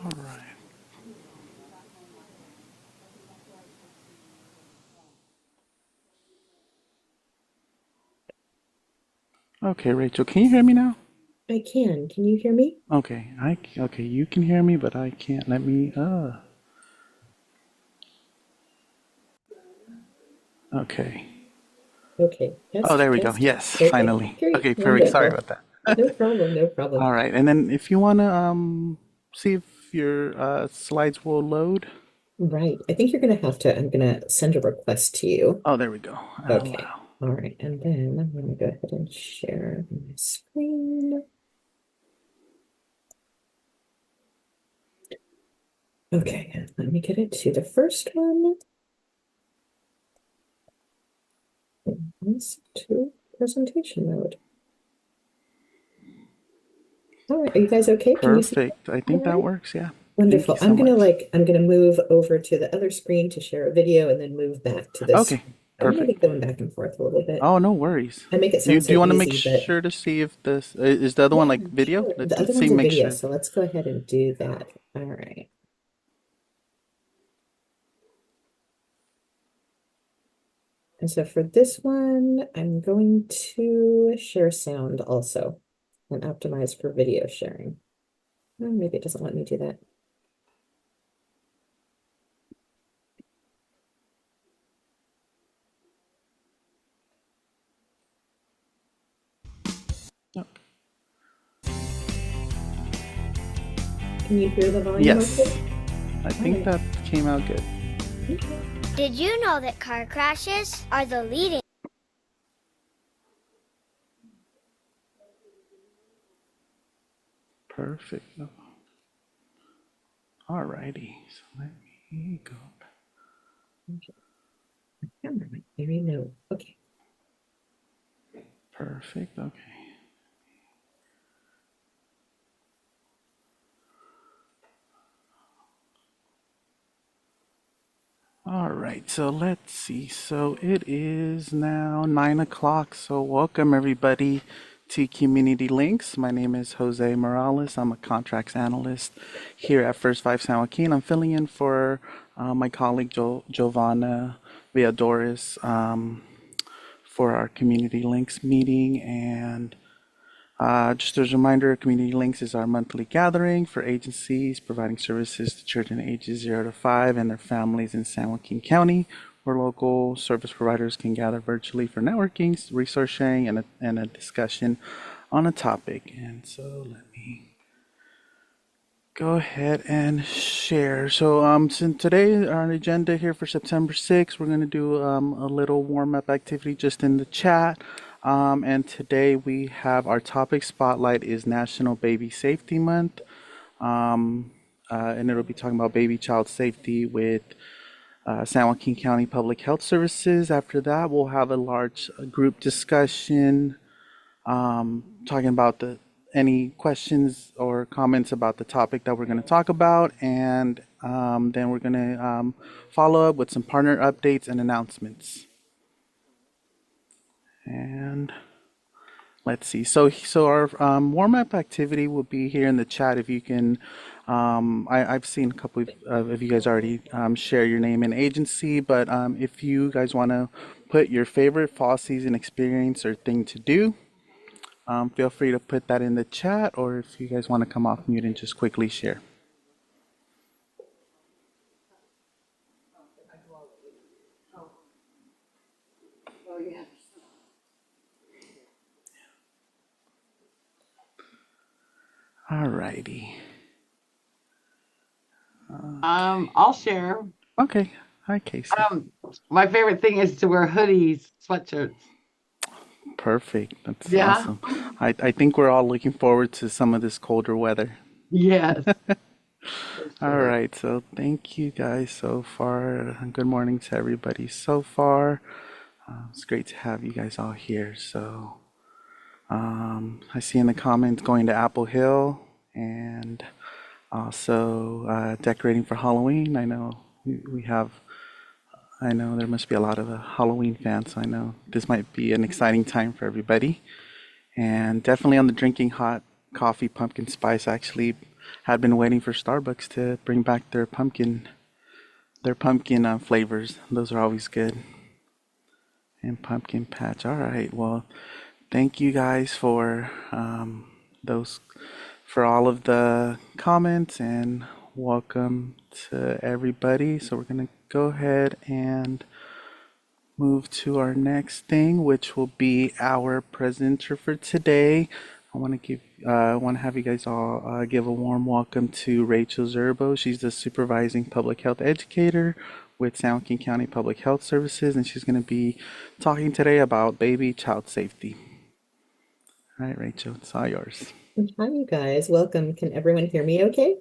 All right. Okay, Rachel, can you hear me now? I can. Can you hear me? Okay, you can hear me, but I can't. Let me okay. Okay. Oh, Test, there we go. test. Yes, Okay. finally. Great. Okay, perfect. Sorry Wonderful. about that. No problem. No problem. All right. And then if you want to see if your slides will load. Right. I think you're gonna have to, I'm gonna send a request to you. Oh, there we go. Okay. Allow. All right. And then I'm gonna go ahead and share my screen. Okay. And let me get it to the first one. Let's to presentation mode. All right. Are you guys okay? Can you see that? Perfect. I think All that right. works. Yeah. Thank you Wonderful. so much. I'm gonna move over to the other screen to share a video and then move back to this. Okay. I'm gonna be Perfect. going back and forth a little bit. Oh, no worries. I make it You sound do so you want to make easy, but sure to see if this is the other one yeah, like video? sure. The other Let's see, one's a make video, sure. so let's go ahead and do that. All right. And so for this one, I'm going to share sound also and optimize for video sharing. Oh, maybe it doesn't let me do that. Yep. Can you hear the volume Yes. okay? I All think right. that came out good. Okay. Did you know that car crashes are the leading? Perfect. Alrighty. So let me go. Okay. Camera might maybe no. Okay. Perfect. Okay. All right, so let's see. So it is now 9 o'clock. So welcome everybody to Community Links. My name is Jose Morales. I'm a contracts analyst here at First Five San Joaquin. I'm filling in for my colleague Giovanna Villadoris for our Community Links meeting. And just as a reminder, Community Links is our monthly gathering for agencies providing services to children ages 0 to 5 and their families in San Joaquin County, where local service providers can gather virtually for networking, resource sharing, and a discussion on a topic. And so let me go ahead and share. So, since today our agenda here for September 6th, we're going to do a little warm up activity just in the chat. And today we have our topic spotlight is National Baby Safety Month. And it'll be talking about baby child safety with San Joaquin County Public Health Services. After that, we'll have a large group discussion talking about the any questions or comments about the topic that we're going to talk about, and then we're going to follow up with some partner updates and announcements. And let's see. So our warm-up activity will be here in the chat. If you can, I've seen a couple of you guys already share your name and agency, but if you guys want to put your favorite fall season experience or thing to do, feel free to put that in the chat, or if you guys want to come off mute and just quickly share. Alrighty. I'll share. Okay. Hi, Casey. Um, my favorite thing is to wear hoodies, sweatshirts. Perfect. That's Yeah. awesome. I think we're all looking forward to some of this colder weather. Yes, for All sure. right. So thank you guys so far. Good morning to everybody so far. It's great to have you guys all here. So I see in the comments going to Apple Hill and also decorating for Halloween. I know we have I know there must be a lot of Halloween fans. So I know this might be an exciting time for everybody. And definitely on the drinking hot coffee pumpkin spice. Actually, had been waiting for Starbucks to bring back their pumpkin flavors. Those are always good. And pumpkin patch. All right. Well, thank you guys for those for all of the comments and welcome to everybody. So we're gonna go ahead and move to our next thing, which will be our presenter for today. I want to have you guys all give a warm welcome to Rachel Zerbo. She's the supervising public health educator with San Joaquin County Public Health Services, and she's going to be talking today about baby child safety. All right, Rachel, it's all yours. Hi, you guys. Welcome. Can everyone hear me okay?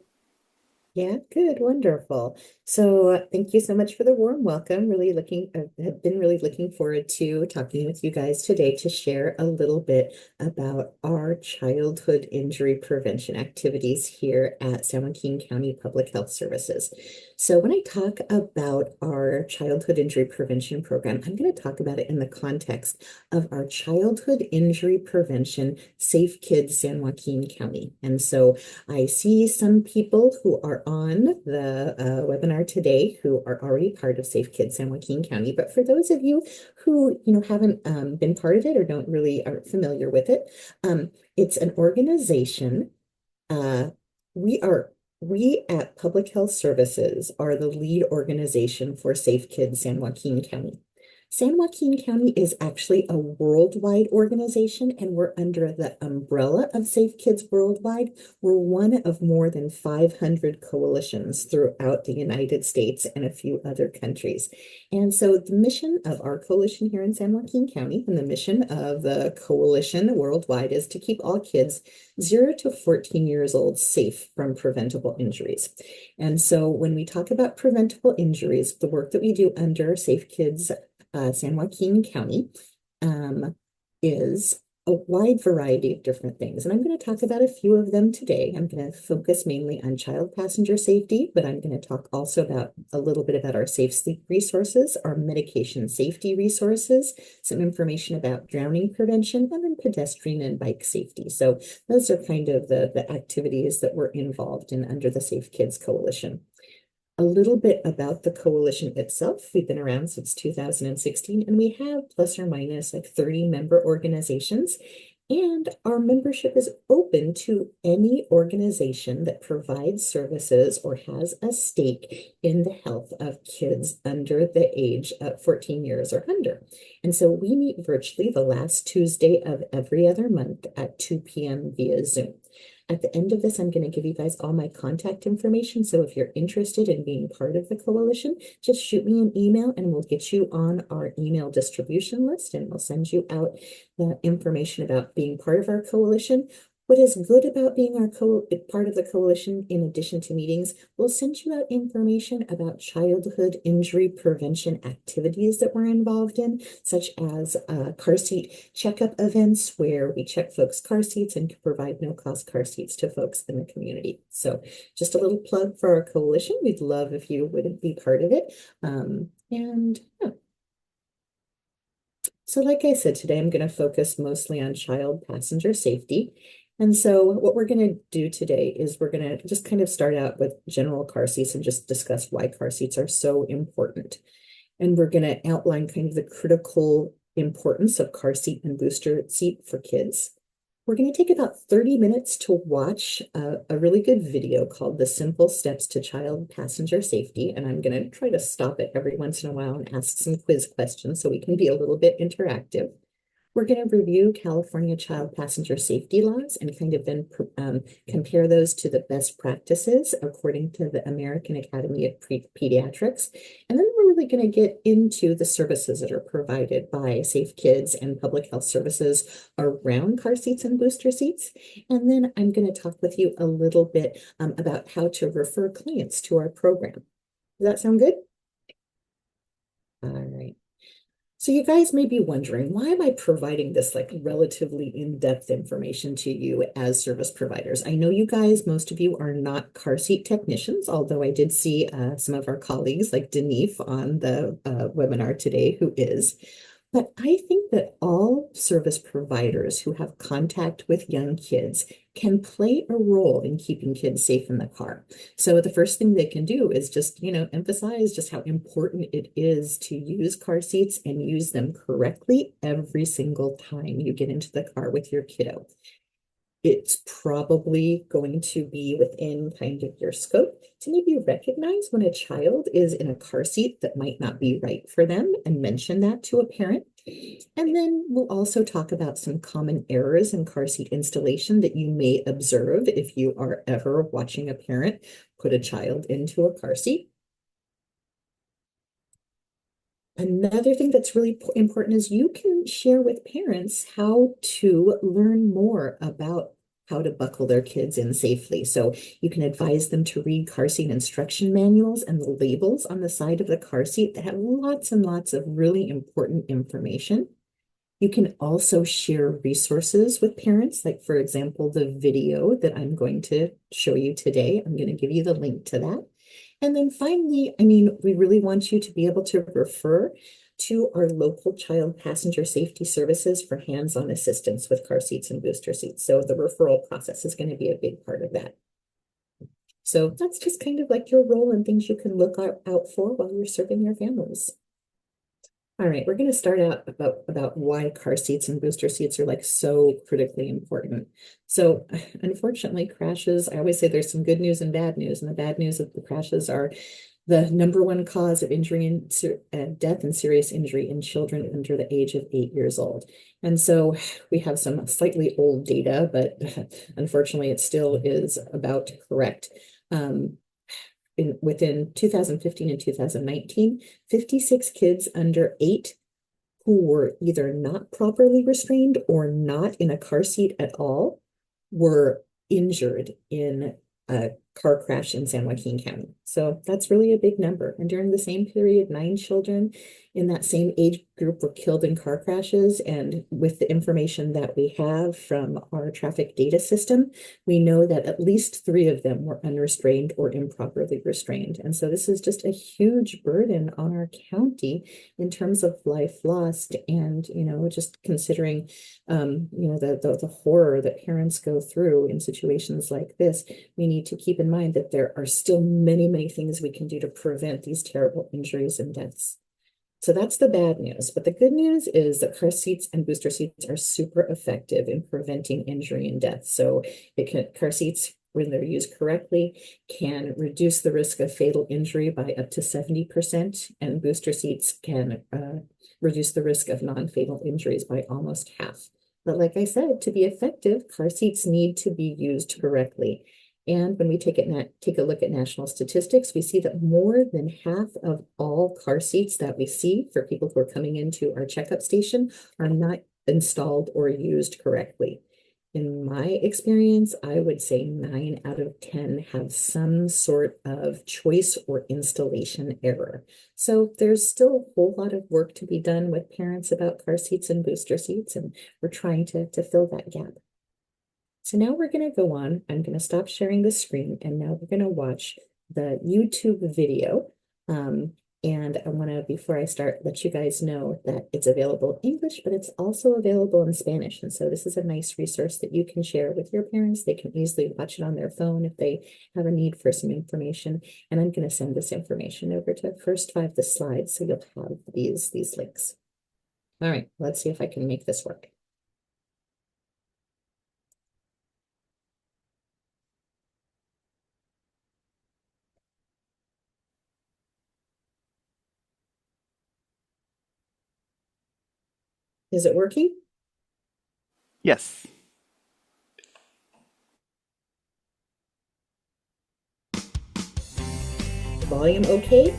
Yeah, good, wonderful. So thank you so much for the warm welcome. Have been really looking forward to talking with you guys today to share a little bit about our childhood injury prevention activities here at San Joaquin County Public Health Services. So when I talk about our childhood injury prevention program, I'm going to talk about it in the context of our childhood injury prevention Safe Kids San Joaquin County. And so I see some people who are on the webinar today who are already part of Safe Kids San Joaquin County. But for those of you who haven't been part of it or aren't familiar with it, it's an organization. We at Public Health Services are the lead organization for Safe Kids San Joaquin County. San Joaquin County is actually a worldwide organization, and we're under the umbrella of Safe Kids Worldwide. We're one of more than 500 coalitions throughout the United States and a few other countries. And so the mission of our coalition here in San Joaquin County and the mission of the coalition worldwide is to keep all kids 0 to 14 years old safe from preventable injuries. And so when we talk about preventable injuries, the work that we do under Safe Kids San Joaquin County is a wide variety of different things. And I'm going to talk about a few of them today. I'm going to focus mainly on child passenger safety, but I'm going to talk also about a little bit about our safe sleep resources, our medication safety resources, some information about drowning prevention, and then pedestrian and bike safety. So those are kind of the activities that we're involved in under the Safe Kids Coalition. A little bit about the coalition itself. We've been around since 2016, and we have plus or minus like 30 member organizations. And our membership is open to any organization that provides services or has a stake in the health of kids under the age of 14 years or under. And so we meet virtually the last Tuesday of every other month at 2 p.m. via Zoom. At the end of this, I'm going to give you guys all my contact information. So if you're interested in being part of the coalition, just shoot me an email and we'll get you on our email distribution list and we'll send you out the information about being part of our coalition. What is good about being part of the coalition, in addition to meetings, we'll send you out information about childhood injury prevention activities that we're involved in, such as car seat checkup events where we check folks' car seats and provide no-cost car seats to folks in the community. So just a little plug for our coalition. We'd love if you would be part of it. Yeah. So like I said, today I'm going to focus mostly on child passenger safety. And so what we're going to do today is we're going to just kind of start out with general car seats and just discuss why car seats are so important. And we're going to outline kind of the critical importance of car seat and booster seat for kids. We're going to take about 30 minutes to watch a really good video called The Simple Steps to Child Passenger Safety. And I'm going to try to stop it every once in a while and ask some quiz questions so we can be a little bit interactive. We're going to review California child passenger safety laws and kind of then compare those to the best practices according to the American Academy of Pediatrics. And then we're really going to get into the services that are provided by Safe Kids and Public Health Services around car seats and booster seats. And then I'm going to talk with you a little bit about how to refer clients to our program. Does that sound good? All right. So you guys may be wondering, why am I providing this like relatively in-depth information to you as service providers? I know you guys, most of you are not car seat technicians, although I did see some of our colleagues like Denise on the webinar today who is. But I think that all service providers who have contact with young kids can play a role in keeping kids safe in the car. So the first thing they can do is just, emphasize just how important it is to use car seats and use them correctly every single time you get into the car with your kiddo. It's probably going to be within kind of your scope to maybe recognize when a child is in a car seat that might not be right for them and mention that to a parent. And then we'll also talk about some common errors in car seat installation that you may observe if you are ever watching a parent put a child into a car seat. Another thing that's really important is you can share with parents how to learn more about how to buckle their kids in safely. So you can advise them to read car seat instruction manuals and the labels on the side of the car seat that have lots and lots of really important information. You can also share resources with parents, like, for example, the video that I'm going to show you today. I'm going to give you the link to that. And then finally, we really want you to be able to refer to our local child passenger safety services for hands-on assistance with car seats and booster seats. So the referral process is going to be a big part of that. So that's just kind of like your role and things you can look out for while you're serving your families. All right, we're going to start out about why car seats and booster seats are like so critically important. So unfortunately, crashes, I always say there's some good news and bad news. And the bad news of the crashes are the number one cause of injury and death and serious injury in children under the age of 8 years old. And so we have some slightly old data, but unfortunately, it still is about correct. Within 2015 and 2019, 56 kids under 8 who were either not properly restrained or not in a car seat at all were injured in a car crash in San Joaquin County. So that's really a big number. And during the same period, 9 children in that same age group were killed in car crashes. And with the information that we have from our traffic data system, we know that at least 3 of them were unrestrained or improperly restrained. And so this is just a huge burden on our county in terms of life lost. And, just considering, the horror that parents go through in situations like this, we need to keep in mind that there are still many, many things we can do to prevent these terrible injuries and deaths. So that's the bad news. But the good news is that car seats and booster seats are super effective in preventing injury and death. So car seats, when they're used correctly, can reduce the risk of fatal injury by up to 70%, and booster seats can reduce the risk of non-fatal injuries by almost half. But like I said, to be effective, car seats need to be used correctly. And when we take a look at national statistics, we see that more than half of all car seats that we see for people who are coming into our checkup station are not installed or used correctly. In my experience, I would say 9 out of 10 have some sort of choice or installation error. So there's still a whole lot of work to be done with parents about car seats and booster seats, and we're trying to fill that gap. So now we're going to go on. I'm going to stop sharing the screen, and now we're going to watch the YouTube video. And I want to, before I start, let you guys know that it's available in English, but it's also available in Spanish. And so this is a nice resource that you can share with your parents. They can easily watch it on their phone if they have a need for some information. And I'm going to send this information over to First Five the slides, so you'll have these links. All right, let's see if I can make this work. Is it working? Yes. Volume okay?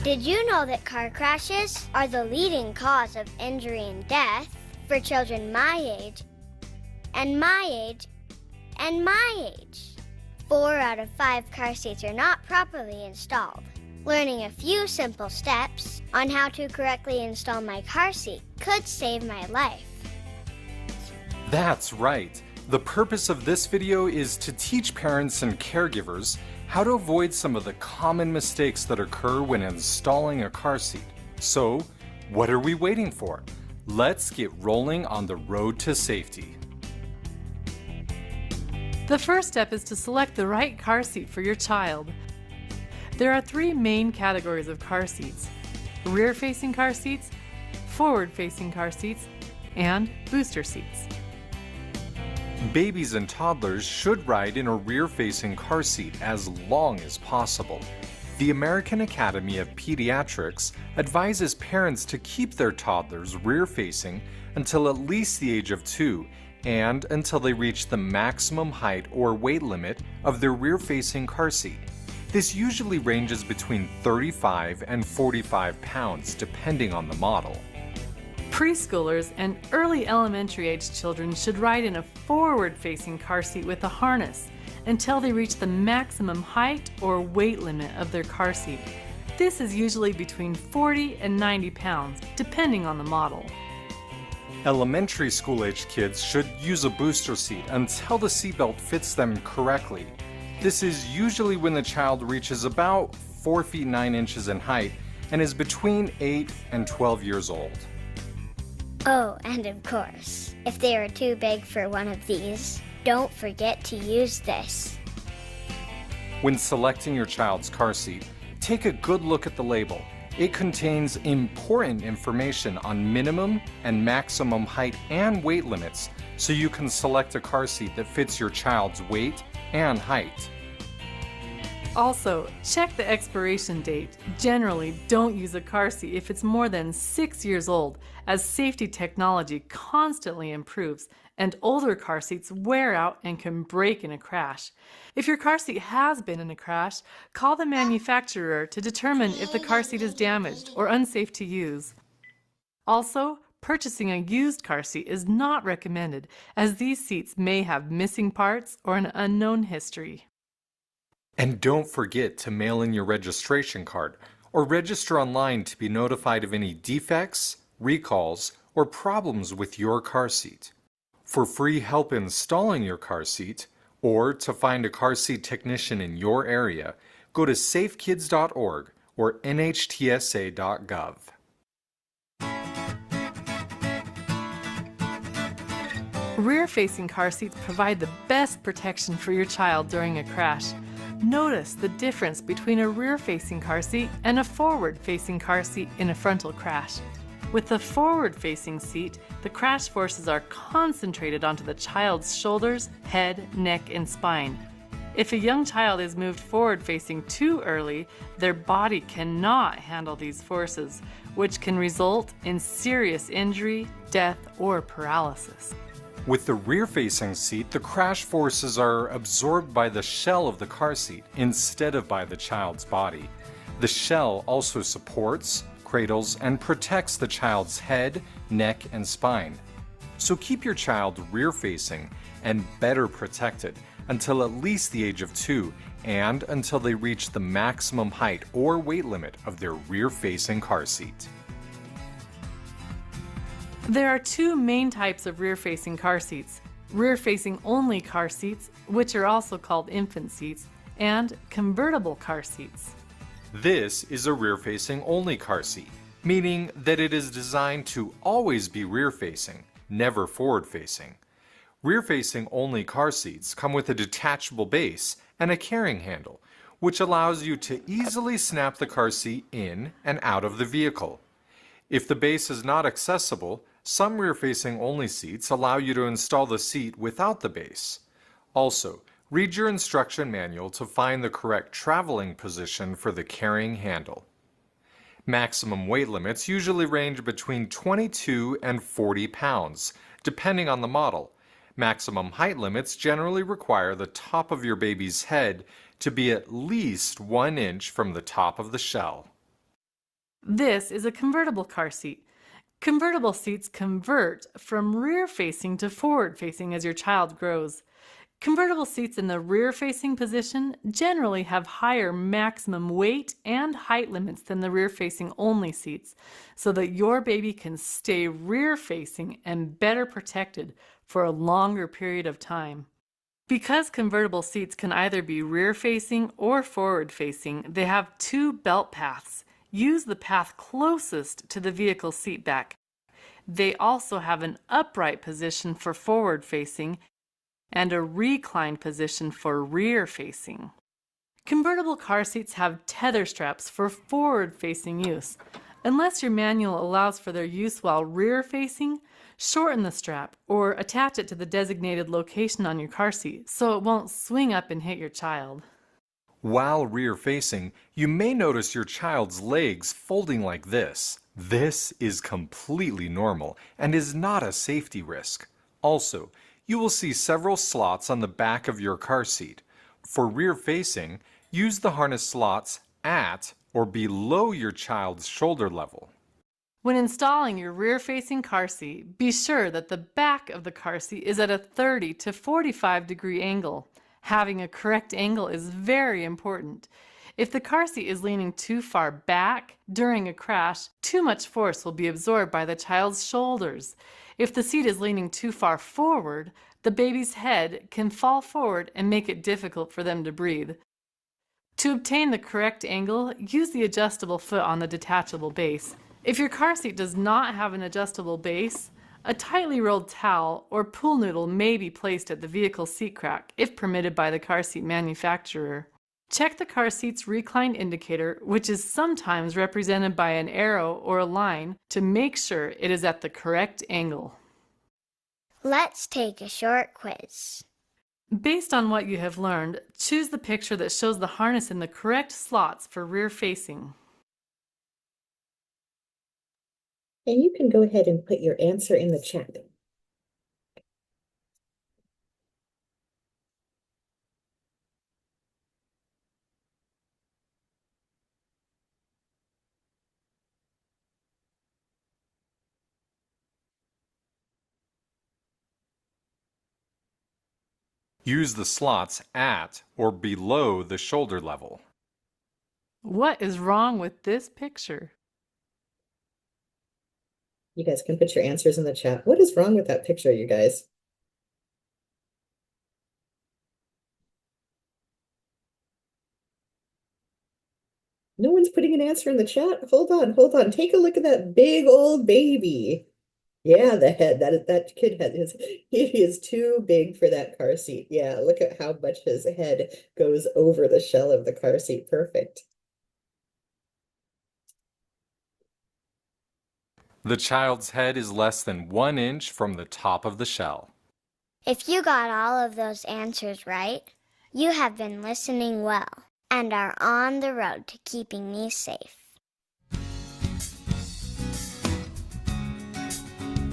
Did you know that car crashes are the leading cause of injury and death for children my age, and my age, and my age? 4 out of 5 car seats are not properly installed. Learning a few simple steps on how to correctly install my car seat could save my life. That's right. The purpose of this video is to teach parents and caregivers how to avoid some of the common mistakes that occur when installing a car seat. So, what are we waiting for? Let's get rolling on the road to safety. The first step is to select the right car seat for your child. There are three main categories of car seats: rear-facing car seats, forward-facing car seats, and booster seats. Babies and toddlers should ride in a rear-facing car seat as long as possible. The American Academy of Pediatrics advises parents to keep their toddlers rear-facing until at least the age of 2 and until they reach the maximum height or weight limit of their rear-facing car seat. This usually ranges between 35 and 45 pounds depending on the model. Preschoolers and early elementary-age children should ride in a forward-facing car seat with a harness until they reach the maximum height or weight limit of their car seat. This is usually between 40 and 90 pounds, depending on the model. Elementary school-aged kids should use a booster seat until the seatbelt fits them correctly. This is usually when the child reaches about 4 feet 9 inches in height and is between 8 and 12 years old. Oh, and of course, if they are too big for one of these, don't forget to use this. When selecting your child's car seat, take a good look at the label. It contains important information on minimum and maximum height and weight limits, so you can select a car seat that fits your child's weight and height. Also, check the expiration date. Generally, don't use a car seat if it's more than 6 years old, as safety technology constantly improves and older car seats wear out and can break in a crash. If your car seat has been in a crash, call the manufacturer to determine if the car seat is damaged or unsafe to use. Also, purchasing a used car seat is not recommended, as these seats may have missing parts or an unknown history. And don't forget to mail in your registration card or register online to be notified of any defects, recalls, or problems with your car seat. For free help installing your car seat, or to find a car seat technician in your area, go to safekids.org or nhtsa.gov. Rear-facing car seats provide the best protection for your child during a crash. Notice the difference between a rear-facing car seat and a forward-facing car seat in a frontal crash. With the forward-facing seat, the crash forces are concentrated onto the child's shoulders, head, neck, and spine. If a young child is moved forward-facing too early, their body cannot handle these forces, which can result in serious injury, death, or paralysis. With the rear-facing seat, the crash forces are absorbed by the shell of the car seat instead of by the child's body. The shell also supports, cradles, and protects the child's head, neck, and spine. So keep your child rear-facing and better protected until at least the age of 2 and until they reach the maximum height or weight limit of their rear-facing car seat. There are two main types of rear-facing car seats: rear-facing only car seats, which are also called infant seats, and convertible car seats. This is a rear-facing only car seat, meaning that it is designed to always be rear-facing, never forward-facing. Rear-facing only car seats come with a detachable base and a carrying handle, which allows you to easily snap the car seat in and out of the vehicle. If the base is not accessible, some rear-facing only seats allow you to install the seat without the base. Also, read your instruction manual to find the correct traveling position for the carrying handle. Maximum weight limits usually range between 22 and 40 pounds, depending on the model. Maximum height limits generally require the top of your baby's head to be at least 1 inch from the top of the shell. This is a convertible car seat. Convertible seats convert from rear-facing to forward-facing as your child grows. Convertible seats in the rear-facing position generally have higher maximum weight and height limits than the rear-facing only seats, so that your baby can stay rear-facing and better protected for a longer period of time. Because convertible seats can either be rear-facing or forward-facing, they have two belt paths. Use the path closest to the vehicle seat back. They also have an upright position for forward-facing and a reclined position for rear-facing. Convertible car seats have tether straps for forward-facing use. Unless your manual allows for their use while rear-facing, shorten the strap or attach it to the designated location on your car seat so it won't swing up and hit your child. While rear-facing, you may notice your child's legs folding like this. This is completely normal and is not a safety risk. Also, you will see several slots on the back of your car seat. For rear-facing, use the harness slots at or below your child's shoulder level. When installing your rear-facing car seat, be sure that the back of the car seat is at a 30 to 45 degree angle. Having a correct angle is very important. If the car seat is leaning too far back during a crash, too much force will be absorbed by the child's shoulders. If the seat is leaning too far forward, the baby's head can fall forward and make it difficult for them to breathe. To obtain the correct angle, use the adjustable foot on the detachable base. If your car seat does not have an adjustable base, a tightly rolled towel or pool noodle may be placed at the vehicle seat crack if permitted by the car seat manufacturer. Check the car seat's recline indicator, which is sometimes represented by an arrow or a line, to make sure it is at the correct angle. Let's take a short quiz. Based on what you have learned, choose the picture that shows the harness in the correct slots for rear facing. And you can go ahead and put your answer in the chat. Use the slots at or below the shoulder level. What is wrong with this picture? You guys can put your answers in the chat. What is wrong with that picture, you guys? No one's putting an answer in the chat? Hold on. Take a look at that big old baby. Yeah, the head, that kid head he is too big for that car seat. Yeah, look at how much his head goes over the shell of the car seat. Perfect. The child's head is less than 1 inch from the top of the shell. If you got all of those answers right, you have been listening well and are on the road to keeping me safe.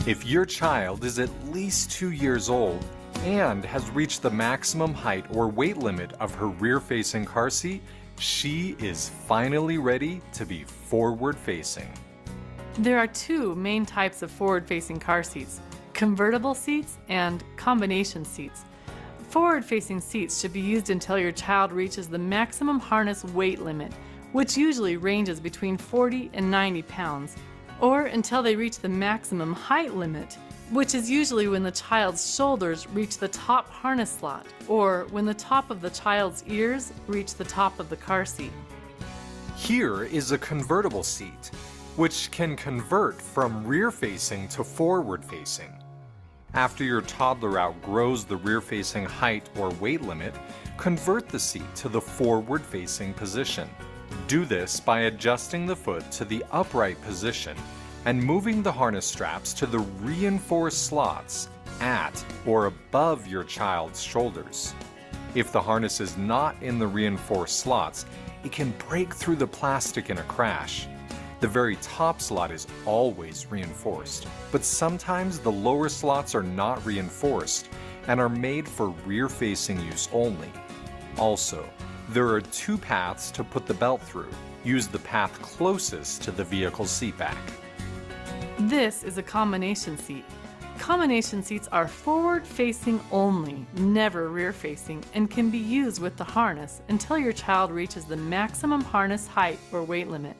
If your child is at least 2 years old and has reached the maximum height or weight limit of her rear-facing car seat, she is finally ready to be forward-facing. There are two main types of forward-facing car seats: convertible seats and combination seats. Forward-facing seats should be used until your child reaches the maximum harness weight limit, which usually ranges between 40 and 90 pounds, or until they reach the maximum height limit, which is usually when the child's shoulders reach the top harness slot, or when the top of the child's ears reach the top of the car seat. Here is a convertible seat, which can convert from rear-facing to forward-facing. After your toddler outgrows the rear-facing height or weight limit, convert the seat to the forward-facing position. Do this by adjusting the foot to the upright position and moving the harness straps to the reinforced slots at or above your child's shoulders. If the harness is not in the reinforced slots, it can break through the plastic in a crash. The very top slot is always reinforced, but sometimes the lower slots are not reinforced and are made for rear-facing use only. Also, there are two paths to put the belt through. Use the path closest to the vehicle's seat back. This is a combination seat. Combination seats are forward-facing only, never rear-facing, and can be used with the harness until your child reaches the maximum harness height or weight limit.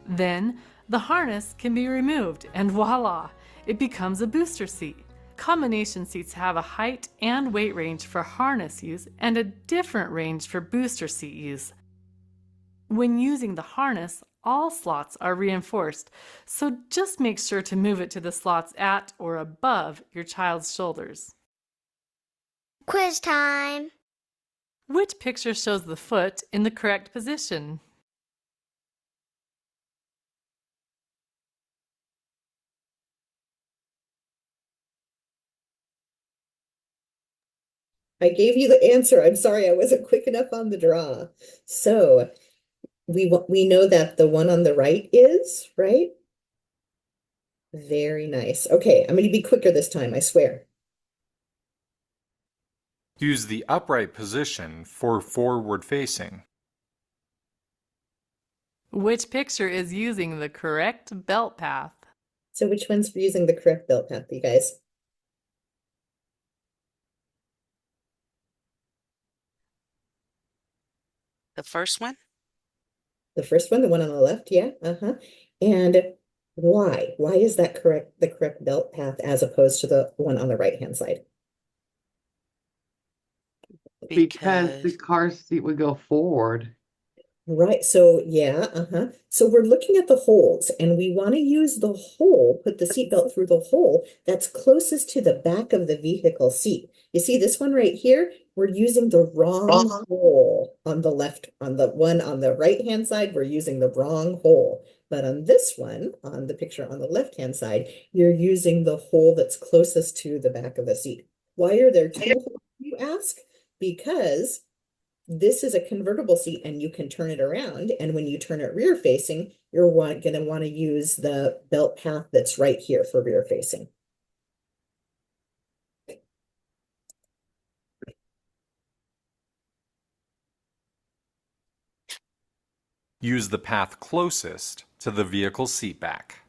Then, the harness can be removed and voila, it becomes a booster seat. Combination seats have a height and weight range for harness use and a different range for booster seat use. When using the harness, all slots are reinforced, so just make sure to move it to the slots at or above your child's shoulders. Quiz time! Which picture shows the foot in the correct position? I gave you the answer. I'm sorry, I wasn't quick enough on the draw. So we know that the one on the right is, right? Very nice. Okay, I'm going to be quicker this time, I swear. Use the upright position for forward facing. Which picture is using the correct belt path? So which one's using the correct belt path, you guys? The first one? The first one, the one on the left, yeah, And why? Why is that the correct belt path as opposed to the one on the right-hand side? Because the car seat would go forward. Right, so yeah, So we're looking at the holes and we want to use the hole, put the seatbelt through the hole that's closest to the back of the vehicle seat. You see this one right here? We're using the wrong hole on the left, on the one on the right-hand side, we're using the wrong hole. But on this one, on the picture on the left-hand side, you're using the hole that's closest to the back of the seat. Why are there two holes, you ask? Because this is a convertible seat and you can turn it around. And when you turn it rear facing, you're going to want to use the belt path that's right here for rear facing. Use the path closest to the vehicle seat back.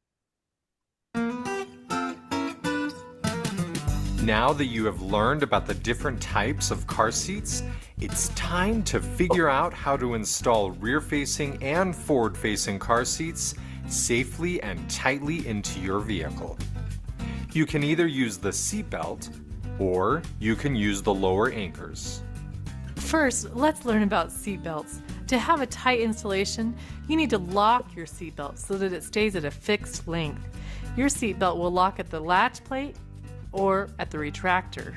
Now that you have learned about the different types of car seats, it's time to figure out how to install rear-facing and forward-facing car seats safely and tightly into your vehicle. You can either use the seat belt or you can use the lower anchors. First, let's learn about seat belts. To have a tight installation, you need to lock your seat belt so that it stays at a fixed length. Your seat belt will lock at the latch plate or at the retractor.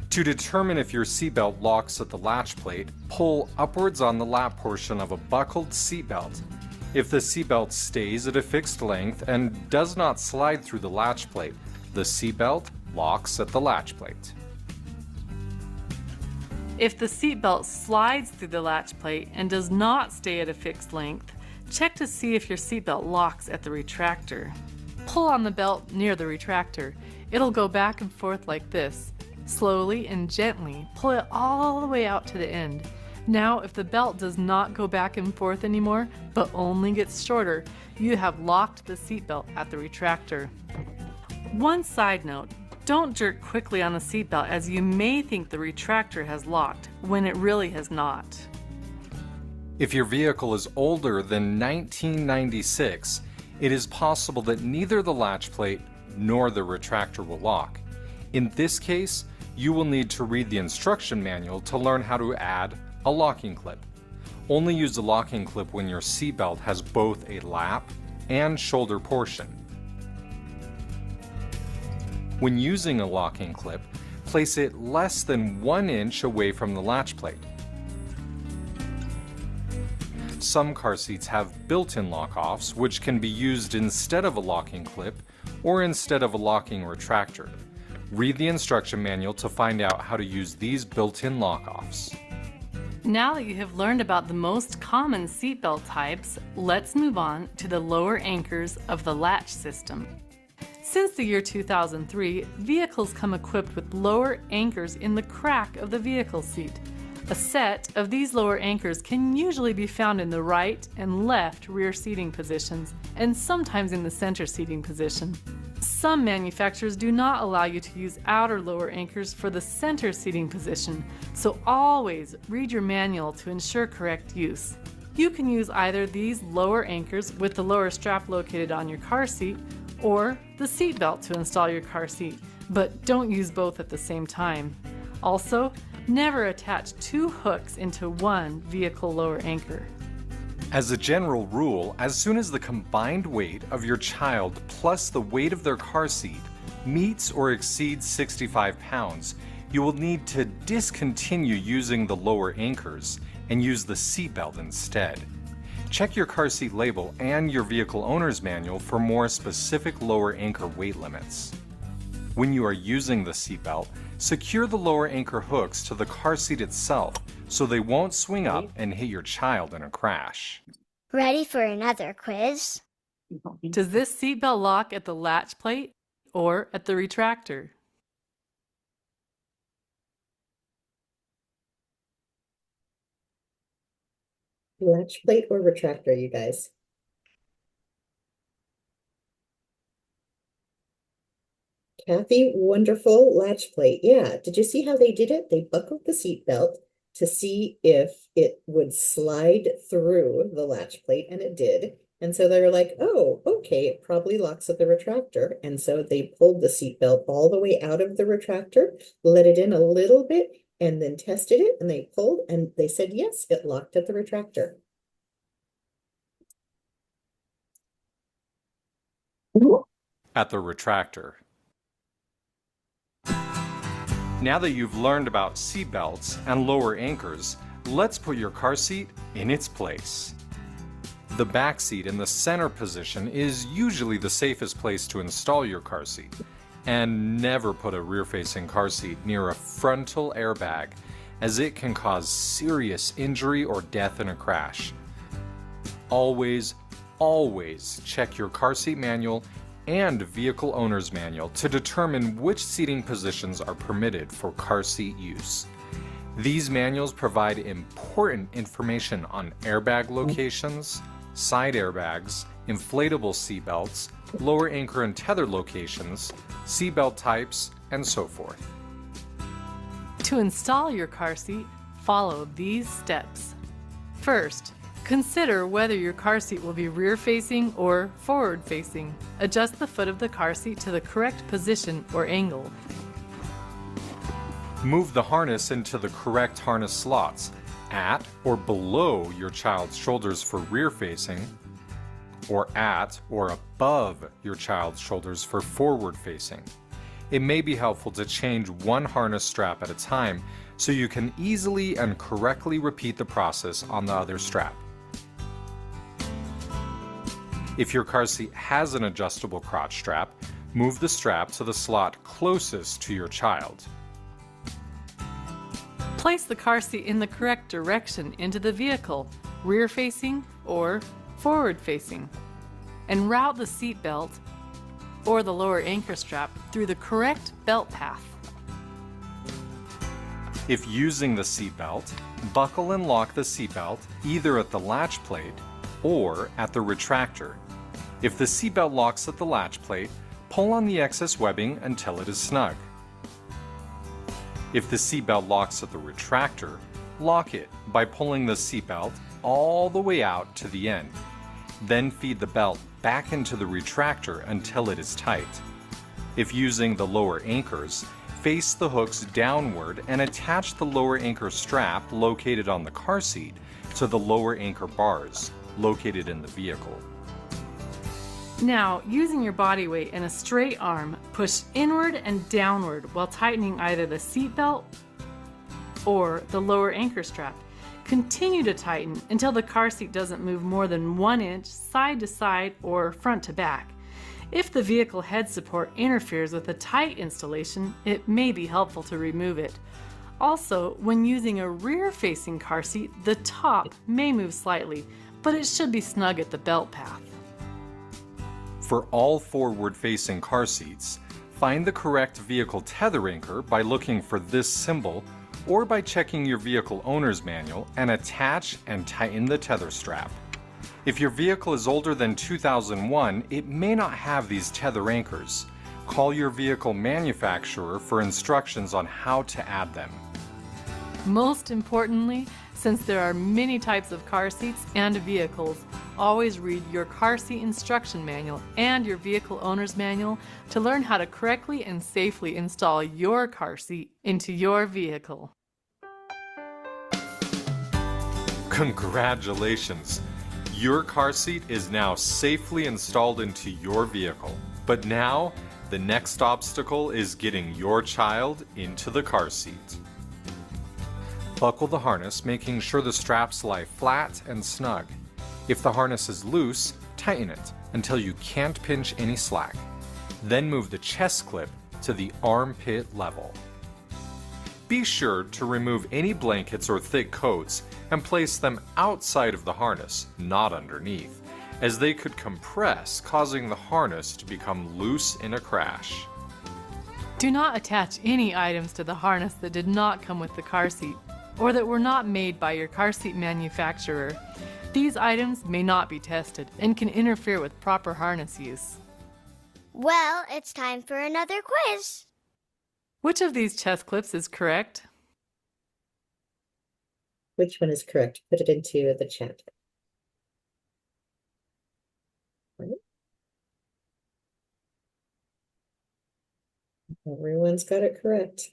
To determine if your seatbelt locks at the latch plate, pull upwards on the lap portion of a buckled seatbelt. If the seatbelt stays at a fixed length and does not slide through the latch plate, the seatbelt locks at the latch plate. If the seatbelt slides through the latch plate and does not stay at a fixed length, check to see if your seatbelt locks at the retractor. Pull on the belt near the retractor. It'll go back and forth like this. Slowly and gently pull it all the way out to the end. Now, if the belt does not go back and forth anymore, but only gets shorter, you have locked the seatbelt at the retractor. One side note, don't jerk quickly on the seatbelt as you may think the retractor has locked when it really has not. If your vehicle is older than 1996, it is possible that neither the latch plate nor the retractor will lock. In this case, you will need to read the instruction manual to learn how to add a locking clip. Only use the locking clip when your seatbelt has both a lap and shoulder portion. When using a locking clip, place it less than 1 inch away from the latch plate. Some car seats have built-in lock-offs, which can be used instead of a locking clip or instead of a locking retractor. Read the instruction manual to find out how to use these built-in lock-offs. Now that you have learned about the most common seatbelt types, let's move on to the lower anchors of the latch system. Since the year 2003, vehicles come equipped with lower anchors in the crack of the vehicle seat. A set of these lower anchors can usually be found in the right and left rear seating positions, and sometimes in the center seating position. Some manufacturers do not allow you to use outer lower anchors for the center seating position, so always read your manual to ensure correct use. You can use either these lower anchors with the lower strap located on your car seat, or the seat belt to install your car seat. but don't use both at the same time. Also, never attach two hooks into one vehicle lower anchor. As a general rule, as soon as the combined weight of your child plus the weight of their car seat meets or exceeds 65 pounds, you will need to discontinue using the lower anchors and use the seatbelt instead. Check your car seat label and your vehicle owner's manual for more specific lower anchor weight limits. When you are using the seatbelt, secure the lower anchor hooks to the car seat itself so they won't swing up and hit your child in a crash. Ready for another quiz? Does this seatbelt lock at the latch plate or at the retractor? Latch plate or retractor, you guys? Kathy, wonderful latch plate. Yeah. Did you see how they did it? They buckled the seat belt to see if it would slide through the latch plate, and it did. And so they were like, oh, okay, it probably locks at the retractor. And so they pulled the seat belt all the way out of the retractor, let it in a little bit, and then tested it, and they pulled, and they said, yes, it locked at the retractor. At the retractor. Now that you've learned about seat belts and lower anchors, let's put your car seat in its place. The back seat in the center position is usually the safest place to install your car seat. And never put a rear-facing car seat near a frontal airbag, as it can cause serious injury or death in a crash. Always, always check your car seat manual and vehicle owner's manual to determine which seating positions are permitted for car seat use. These manuals provide important information on airbag locations, side airbags, inflatable seatbelts, lower anchor and tether locations, seatbelt types, and so forth. To install your car seat, follow these steps. First, consider whether your car seat will be rear-facing or forward-facing. Adjust the foot of the car seat to the correct position or angle. Move the harness into the correct harness slots, at or below your child's shoulders for rear-facing, or at or above your child's shoulders for forward-facing. It may be helpful to change one harness strap at a time so you can easily and correctly repeat the process on the other strap. If your car seat has an adjustable crotch strap, move the strap to the slot closest to your child. Place the car seat in the correct direction into the vehicle, rear-facing or forward-facing, and route the seat belt or the lower anchor strap through the correct belt path. If using the seat belt, buckle and lock the seat belt either at the latch plate or at the retractor. If the seat belt locks at the latch plate, pull on the excess webbing until it is snug. If the seat belt locks at the retractor, lock it by pulling the seat belt all the way out to the end. Then feed the belt back into the retractor until it is tight. If using the lower anchors, face the hooks downward and attach the lower anchor strap located on the car seat to the lower anchor bars located in the vehicle. Now, using your body weight and a straight arm, push inward and downward while tightening either the seat belt or the lower anchor strap. Continue to tighten until the car seat doesn't move more than 1 inch side to side or front to back. If the vehicle head support interferes with a tight installation, it may be helpful to remove it. Also, when using a rear-facing car seat, the top may move slightly, but it should be snug at the belt path. For all forward-facing car seats, find the correct vehicle tether anchor by looking for this symbol or by checking your vehicle owner's manual and attach and tighten the tether strap. If your vehicle is older than 2001, it may not have these tether anchors. Call your vehicle manufacturer for instructions on how to add them. Most importantly, since there are many types of car seats and vehicles, always read your car seat instruction manual and your vehicle owner's manual to learn how to correctly and safely install your car seat into your vehicle. Congratulations! Your car seat is now safely installed into your vehicle. But now, the next obstacle is getting your child into the car seat. Buckle the harness, making sure the straps lie flat and snug. If the harness is loose, tighten it until you can't pinch any slack. Then move the chest clip to the armpit level. Be sure to remove any blankets or thick coats and place them outside of the harness, not underneath, as they could compress, causing the harness to become loose in a crash. Do not attach any items to the harness that did not come with the car seat or that were not made by your car seat manufacturer. These items may not be tested and can interfere with proper harness use. Well, it's time for another quiz. Which of these chest clips is correct? Which one is correct? Put it into the chat. Right. Everyone's got it correct.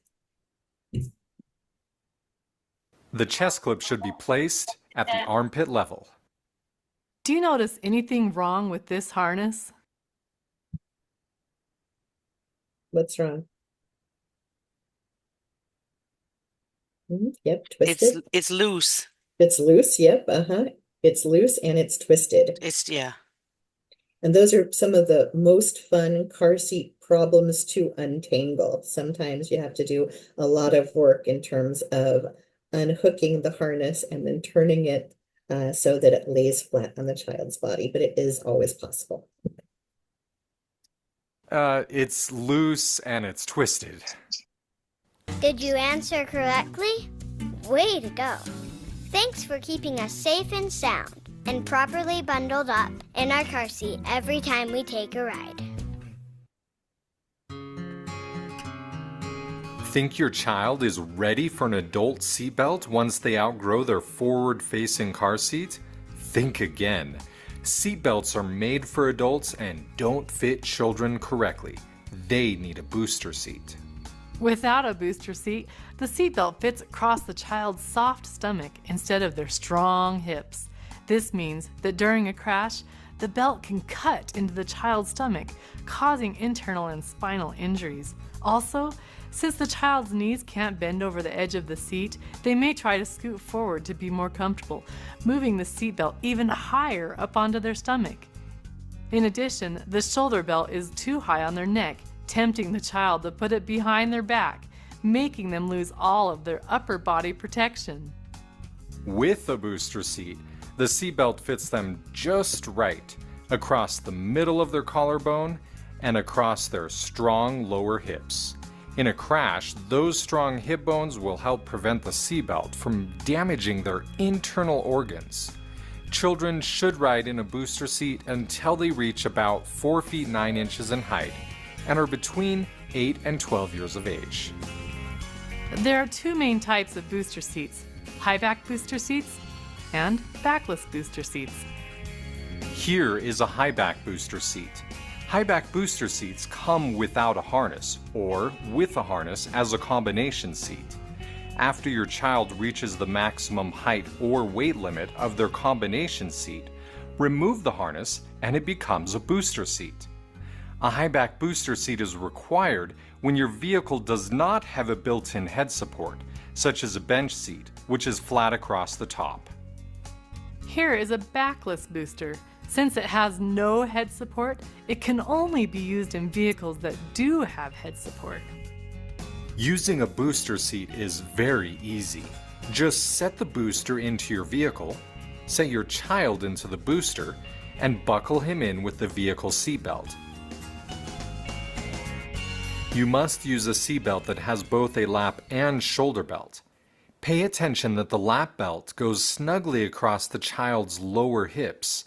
The chest clip should be placed at the armpit level. Do you notice anything wrong with this harness? What's wrong? Yep, twisted. It's loose. It's loose, yep, It's loose and it's twisted. Yeah. And those are some of the most fun car seat problems to untangle. Sometimes you have to do a lot of work in terms of unhooking the harness and then turning it so that it lays flat on the child's body, but it is always possible. It's loose and it's twisted. Did you answer correctly? Way to go. Thanks for keeping us safe and sound and properly bundled up in our car seat every time we take a ride. Think your child is ready for an adult seatbelt once they outgrow their forward-facing car seat? Think again. Seatbelts are made for adults and don't fit children correctly. They need a booster seat. Without a booster seat, the seatbelt fits across the child's soft stomach instead of their strong hips. This means that during a crash, the belt can cut into the child's stomach, causing internal and spinal injuries. Also, since the child's knees can't bend over the edge of the seat, they may try to scoot forward to be more comfortable, moving the seatbelt even higher up onto their stomach. In addition, the shoulder belt is too high on their neck, tempting the child to put it behind their back, making them lose all of their upper body protection. With a booster seat, the seatbelt fits them just right, across the middle of their collarbone and across their strong lower hips. In a crash, those strong hip bones will help prevent the seatbelt from damaging their internal organs. Children should ride in a booster seat until they reach about 4 feet 9 inches in height and are between 8 and 12 years of age. There are two main types of booster seats: high-back booster seats and backless booster seats. Here is a high-back booster seat. High-back booster seats come without a harness or with a harness as a combination seat. After your child reaches the maximum height or weight limit of their combination seat, remove the harness and it becomes a booster seat. A high-back booster seat is required when your vehicle does not have a built-in head support, such as a bench seat, which is flat across the top. Here is a backless booster. Since it has no head support, it can only be used in vehicles that do have head support. Using a booster seat is very easy. Just set the booster into your vehicle, set your child into the booster, and buckle him in with the vehicle seatbelt. You must use a seatbelt that has both a lap and shoulder belt. Pay attention that the lap belt goes snugly across the child's lower hips.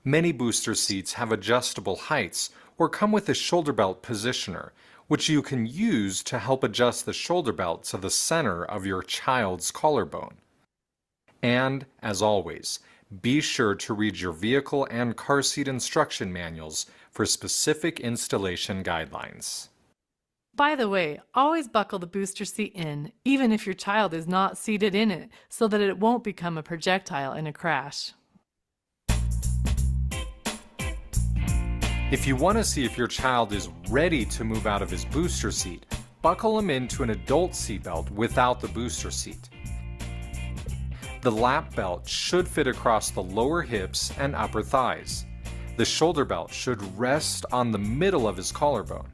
Many booster seats have adjustable heights or come with a shoulder belt positioner, which you can use to help adjust the shoulder belt to the center of your child's collarbone. And, as always, Be sure to read your vehicle and car seat instruction manuals for specific installation guidelines. By the way, always buckle the booster seat in, even if your child is not seated in it, so that it won't become a projectile in a crash. If you want to see if your child is ready to move out of his booster seat, buckle him into an adult seatbelt without the booster seat. The lap belt should fit across the lower hips and upper thighs. The shoulder belt should rest on the middle of his collarbone.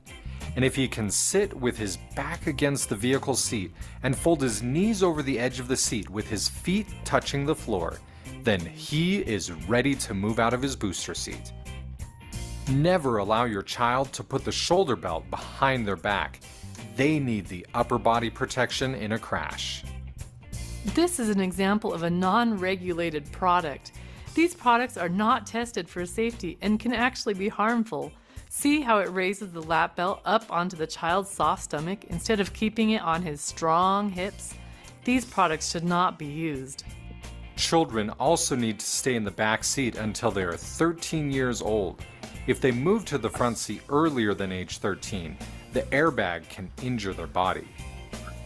And if he can sit with his back against the vehicle seat and fold his knees over the edge of the seat with his feet touching the floor, then he is ready to move out of his booster seat. Never allow your child to put the shoulder belt behind their back. They need the upper body protection in a crash. This is an example of a non-regulated product. These products are not tested for safety and can actually be harmful. See how it raises the lap belt up onto the child's soft stomach instead of keeping it on his strong hips? These products should not be used. Children also need to stay in the back seat until they are 13 years old. If they move to the front seat earlier than age 13, the airbag can injure their body.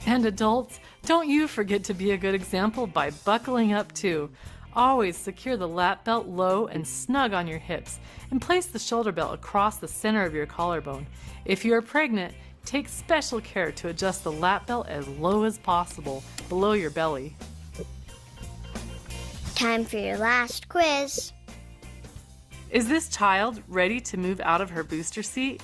And adults, don't you forget to be a good example by buckling up too. Always secure the lap belt low and snug on your hips, and place the shoulder belt across the center of your collarbone. If you are pregnant, take special care to adjust the lap belt as low as possible, below your belly. Time for your last quiz. Is this child ready to move out of her booster seat?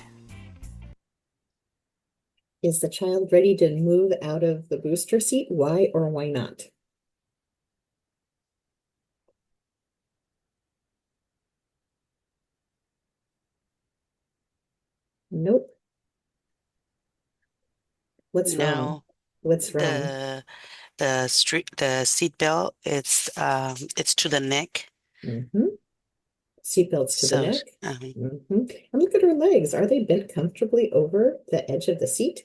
Is the child ready to move out of the booster seat? Why or why not? Nope. What's wrong? No, What's wrong? the seat belt, it's to the neck. Mm-hmm. Seatbelts to the So, neck. um, Mm-hmm. And look at her legs. Are they bent comfortably over the edge of the seat?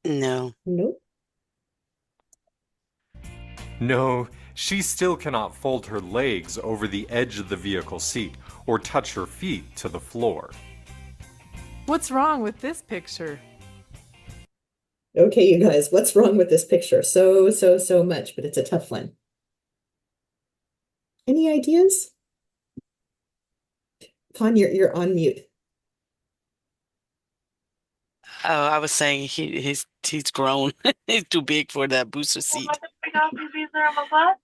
no. Nope. No, she still cannot fold her legs over the edge of the vehicle seat or touch her feet to the floor. What's wrong with this picture? Okay, you guys, what's wrong with this picture? So much, but it's a tough one. Any ideas? Con, you're on mute. Oh, I was saying he's grown. He's too big for that booster seat.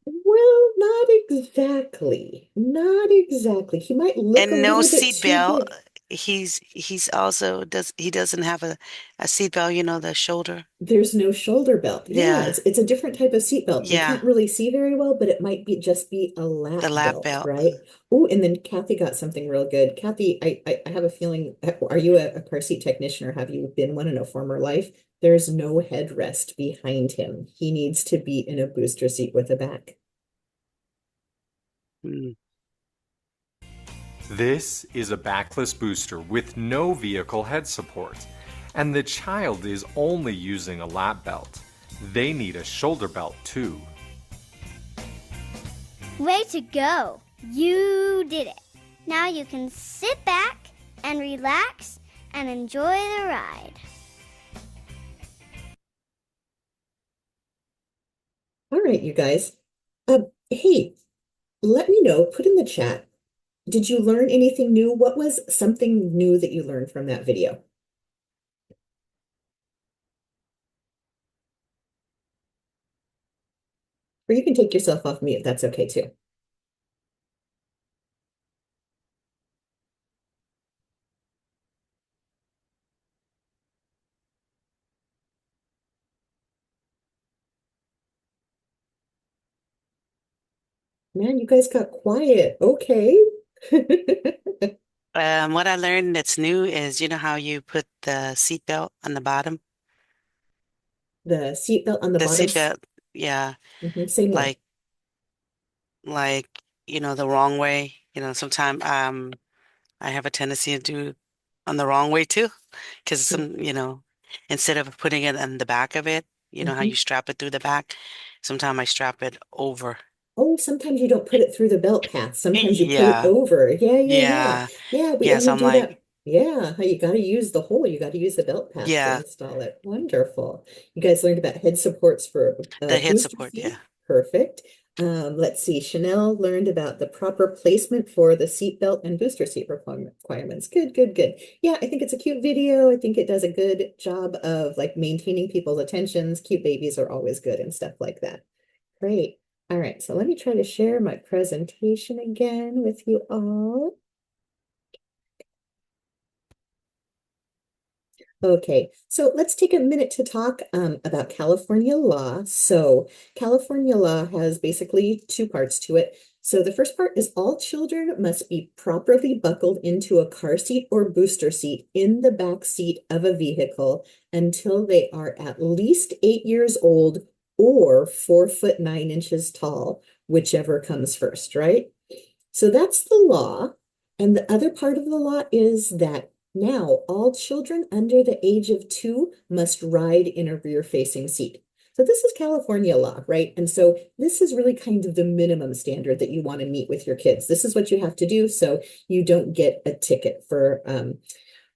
Well, not exactly. Not exactly. He might look a And no little bit seat too belt. big. He's also doesn't have a seat belt, the shoulder. There's no shoulder belt. Yeah, Yeah, it's a different type of seat belt. We yeah, can't really see very well, but it might be just be a lap the lap belt, belt. right? Oh, and then Kathy got something real good. Kathy, I have a feeling, are you a car seat technician or have you been one in a former life? There's no headrest behind him. He needs to be in a booster seat with a back. Mm. This is a backless booster with no vehicle head support, and the child is only using a lap belt. They need a shoulder belt too. Way to go! You did it. Now you can sit back and relax and enjoy the ride. All right, you guys. Hey, let me know, put in the chat. Did you learn anything new? What was something new that you learned from that video? Or you can take yourself off mute. That's okay too. Man, you guys got quiet. Okay. What I learned that's new is how you put the seat belt on the bottom. The seat belt on the The bottom. seat belt, yeah, Same way. like like the wrong way. Sometimes I have a tendency to do on the wrong way too, because instead of putting it on the back of it, how Mhm. you strap it through the back, sometimes I strap it over. Oh, sometimes you don't put it through the belt path. Sometimes you put it Yeah, over. Yeah. yeah, Yeah, yeah. and So we I'm do like, that. Yeah, you got to use the hole. You got to use the belt path to yeah, install it. Wonderful. You guys learned about head supports for the head booster support. Yeah, seat. Perfect. Let's see. Chanel learned about the proper placement for the seat belt and booster seat requirements. Good, good, good. Yeah, I think it's a cute video. I think it does a good job of like maintaining people's attentions. Cute babies are always good and stuff like that. Great. All right, so let me try to share my presentation again with you all. Okay, so let's take a minute to talk about California law. So California law has basically two parts to it. So the first part is all children must be properly buckled into a car seat or booster seat in the back seat of a vehicle until they are at least 8 years old or 4 foot 9 inches tall, whichever comes first, right? So that's the law. And the other part of the law is that now all children under the age of 2 must ride in a rear-facing seat. So this is California law, right? And so this is really kind of the minimum standard that you want to meet with your kids. This is what you have to do so you don't get a ticket for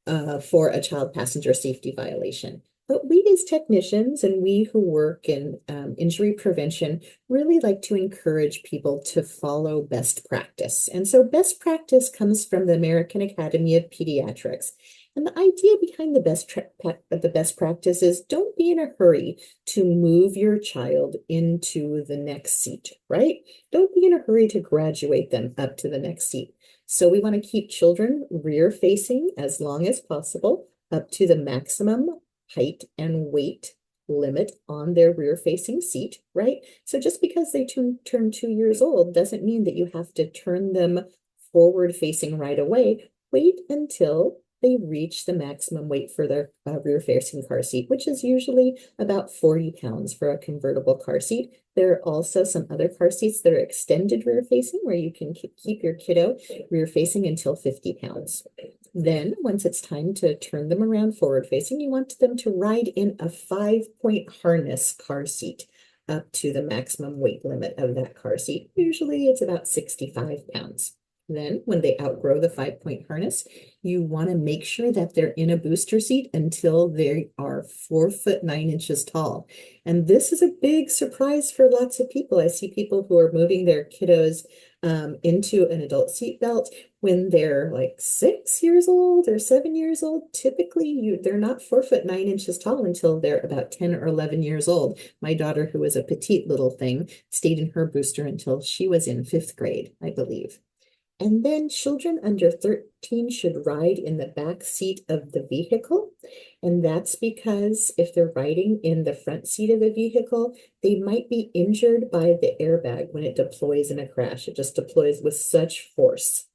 a child passenger safety violation. But we as technicians and we who work in injury prevention really like to encourage people to follow best practice. And so best practice comes from the American Academy of Pediatrics. And the idea behind the best practice is don't be in a hurry to move your child into the next seat, right? Don't be in a hurry to graduate them up to the next seat. So we want to keep children rear facing as long as possible up to the maximum height and weight limit on their rear facing seat, right? So just because they turn 2 years old doesn't mean that you have to turn them forward facing right away. Wait until they reach the maximum weight for their rear facing car seat, which is usually about 40 pounds for a convertible car seat. There are also some other car seats that are extended rear facing where you can keep your kiddo rear facing until 50 pounds. Then, once it's time to turn them around forward facing, you want them to ride in a 5-point harness car seat up to the maximum weight limit of that car seat. Usually it's about 65 pounds. Then, when they outgrow the 5-point harness, you want to make sure that they're in a booster seat until they are 4 foot 9 inches tall. And this is a big surprise for lots of people. I see people who are moving their kiddos into an adult seat belt when they're like 6 years old or 7 years old. Typically, they're not 4 foot 9 inches tall until they're about 10 or 11 years old. My daughter, who was a petite little thing, stayed in her booster until she was in 5th grade, I believe. And then children under 13 should ride in the back seat of the vehicle. And that's because if they're riding in the front seat of a vehicle, they might be injured by the airbag when it deploys in a crash. It just deploys with such force.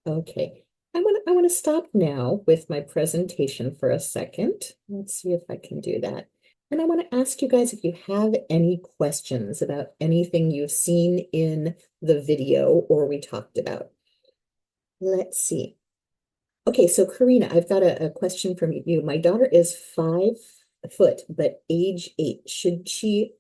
Okay, I want to stop now with my presentation for a second. Let's see if I can do that. And I want to ask you guys if you have any questions about anything you've seen in the video or we talked about. Let's see. Okay, so Karina, I've got a question from you. My daughter is 5 foot, but age 8. Should she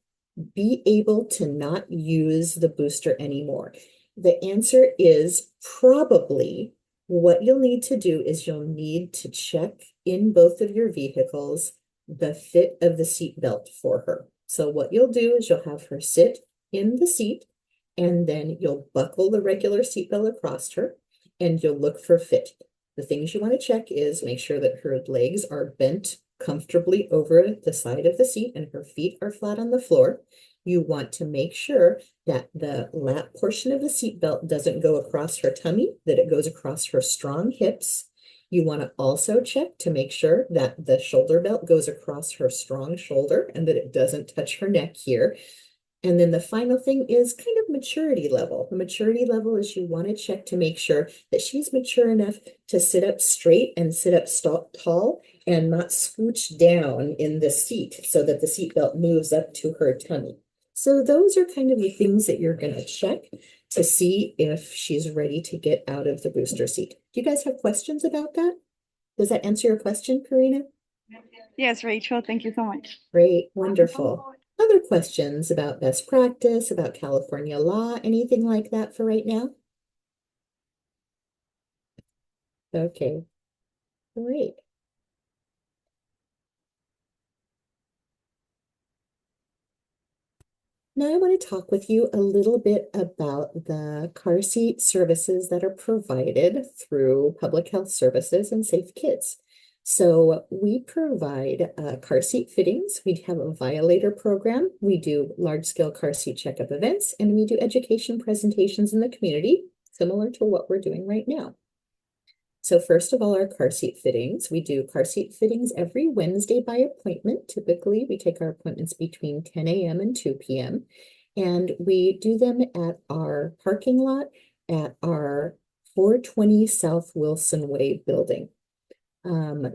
be able to not use the booster anymore? The answer is probably. What you'll need to do is you'll need to check in both of your vehicles the fit of the seat belt for her. So what you'll do is you'll have her sit in the seat and then you'll buckle the regular seat belt across her and you'll look for fit. The things you want to check is make sure that her legs are bent comfortably over the side of the seat and her feet are flat on the floor. You want to make sure that the lap portion of the seat belt doesn't go across her tummy, that it goes across her strong hips. You want to also check to make sure that the shoulder belt goes across her strong shoulder and that it doesn't touch her neck here. And then the final thing is kind of maturity level. The maturity level is you want to check to make sure that she's mature enough to sit up straight and sit up tall and not scooch down in the seat so that the seat belt moves up to her tummy. So those are kind of the things that you're going to check to see if she's ready to get out of the booster seat. Do you guys have questions about that? Does that answer your question, Karina? Yes, Rachel, thank you so much. Great, wonderful. Other questions about best practice, about California law, anything like that for right now? Okay, great. Now I want to talk with you a little bit about the car seat services that are provided through Public Health Services and Safe Kids. So we provide car seat fittings. We have a violator program. We do large-scale car seat checkup events, and we do education presentations in the community, similar to what we're doing right now. So first of all, our car seat fittings. We do car seat fittings every Wednesday by appointment. Typically, we take our appointments between 10 a.m. and 2 p.m. And we do them at our parking lot at our 420 South Wilson Way building.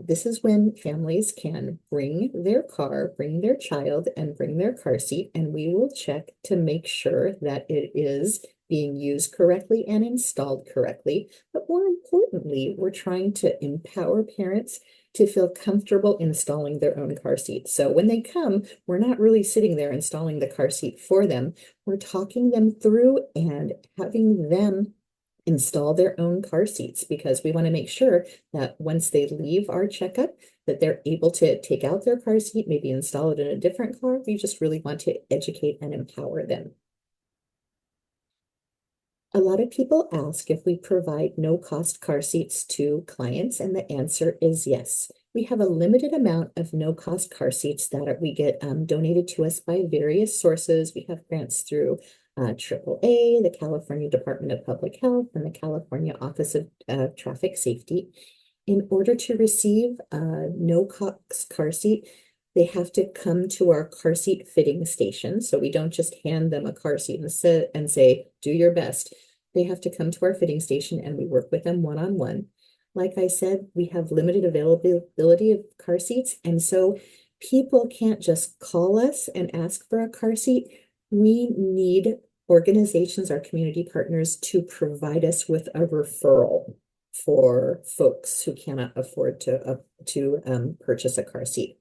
This is when families can bring their car, bring their child, and bring their car seat, and we will check to make sure that it is being used correctly and installed correctly. But more importantly, we're trying to empower parents to feel comfortable installing their own car seat. So when they come, we're not really sitting there installing the car seat for them. We're talking them through and having them install their own car seats, because we want to make sure that once they leave our checkup, that they're able to take out their car seat, maybe install it in a different car. We just really want to educate and empower them. A lot of people ask if we provide no-cost car seats to clients, and the answer is yes. We have a limited amount of no-cost car seats that we get donated to us by various sources. We have grants through AAA, the California Department of Public Health, and the California Office of Traffic Safety. In order to receive a no-cost car seat, they have to come to our car seat fitting station. So we don't just hand them a car seat and say, do your best. They have to come to our fitting station and we work with them one-on-one. Like I said, we have limited availability of car seats. And so people can't just call us and ask for a car seat. We need organizations, our community partners, to provide us with a referral for folks who cannot afford to purchase a car seat.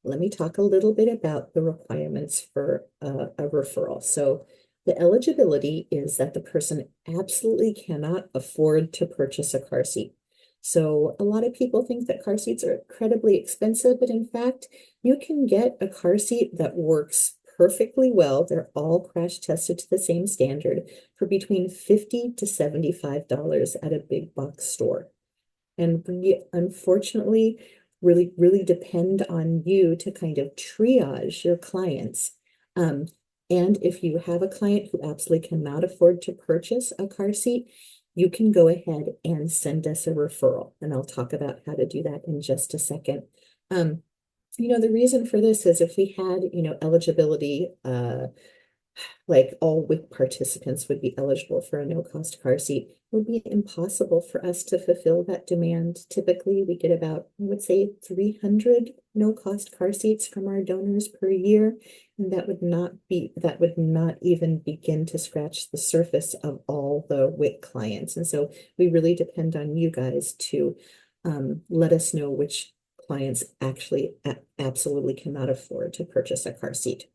Let me talk a little bit about the requirements for a referral. So the eligibility is that the person absolutely cannot afford to purchase a car seat. So a lot of people think that car seats are incredibly expensive, but in fact, you can get a car seat that works perfectly well. They're all crash tested to the same standard for between $50 to $75 at a big box store. And we unfortunately really depend on you to kind of triage your clients. And if you have a client who absolutely cannot afford to purchase a car seat, you can go ahead and send us a referral. And I'll talk about how to do that in just a second. The reason for this is if we had, eligibility, like all WIC participants would be eligible for a no-cost car seat, it would be impossible for us to fulfill that demand. Typically, we get about, I would say, 300 no-cost car seats from our donors per year, and that would not even begin to scratch the surface of all the WIC clients. And so we really depend on you guys to let us know which clients actually absolutely cannot afford to purchase a car seat.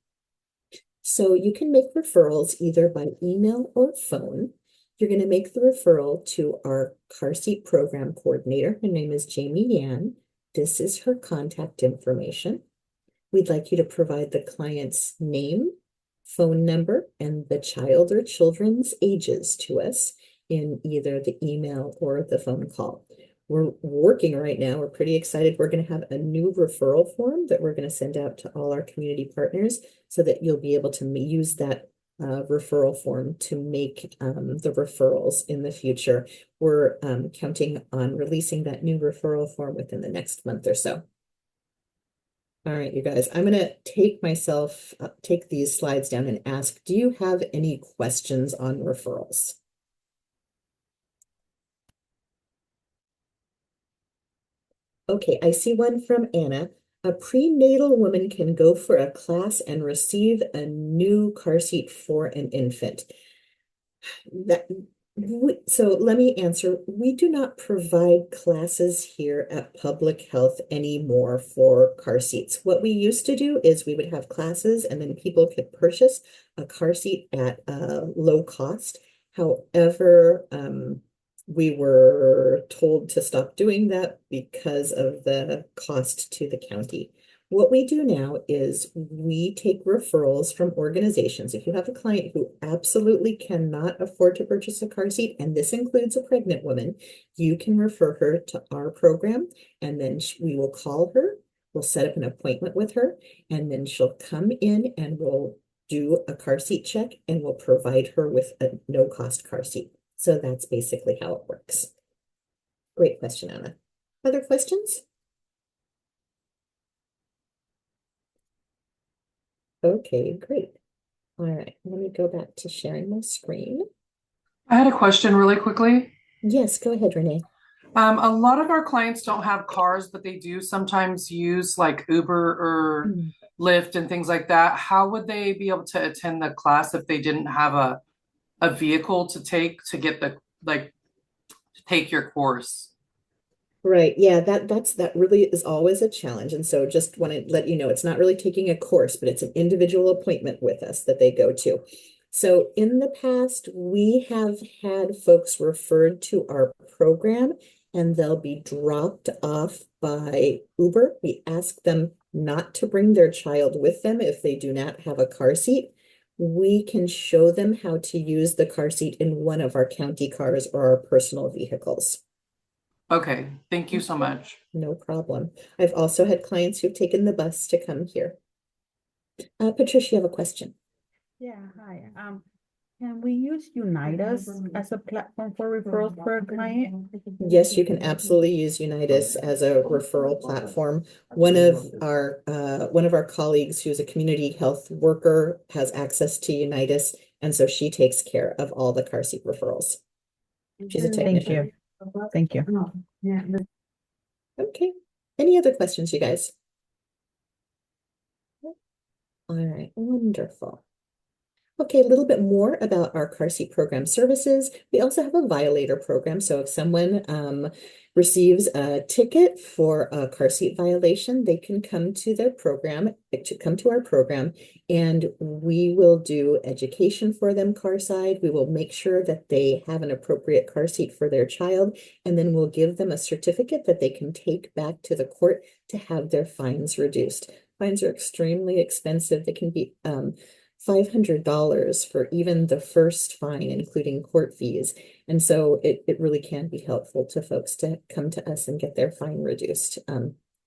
So you can make referrals either by email or phone. You're going to make the referral to our car seat program coordinator. Her name is Jamie Yan. This is her contact information. We'd like you to provide the client's name, phone number, and the child or children's ages to us in either the email or the phone call. We're working right now. We're pretty excited. We're going to have a new referral form that we're going to send out to all our community partners so that you'll be able to use that referral form to make the referrals in the future. We're counting on releasing that new referral form within the next month or so. All right, you guys, I'm going to take these slides down and ask, do you have any questions on referrals? Okay, I see one from Anna. A prenatal woman can go for a class and receive a new car seat for an infant. So let me answer. We do not provide classes here at Public Health anymore for car seats. What we used to do is we would have classes and then people could purchase a car seat at a low cost. However, we were told to stop doing that because of the cost to the county. What we do now is we take referrals from organizations. If you have a client who absolutely cannot afford to purchase a car seat, and this includes a pregnant woman, you can refer her to our program, and then we will call her. We'll set up an appointment with her, and then she'll come in and we'll do a car seat check and we'll provide her with a no-cost car seat. So that's basically how it works. Great question, Anna. Other questions? Okay, great. All right, let me go back to sharing my screen. I had a question really quickly. Yes, go ahead, Renee. A lot of our clients don't have cars, but they do sometimes use like Uber or Lyft and things like that. How would they be able to attend the class if they didn't have a vehicle to take to get the like to take your course? Right. Yeah, that really is always a challenge. And so just want to let you know, it's not really taking a course, but it's an individual appointment with us that they go to. So in the past, we have had folks referred to our program and they'll be dropped off by Uber. We ask them not to bring their child with them if they do not have a car seat. We can show them how to use the car seat in one of our county cars or our personal vehicles. Okay, thank you so much. No problem. I've also had clients who've taken the bus to come here. Patricia, you have a question. Yeah, hi. Can we use Unitas as a platform for referrals for a client? Yes, you can absolutely use Unitas as a referral platform. One of our colleagues who's a community health worker has access to Unitas, and so she takes care of all the car seat referrals. She's a technician. Thank you. Okay. Any other questions, you guys? All right, wonderful. Okay, a little bit more about our car seat program services. We also have a violator program. So if someone receives a ticket for a car seat violation, they can come to our program, and we will do education for them carside. We will make sure that they have an appropriate car seat for their child, and then we'll give them a certificate that they can take back to the court to have their fines reduced. Fines are extremely expensive. They can be $500 for even the first fine, including court fees. And so it really can be helpful to folks to come to us and get their fine reduced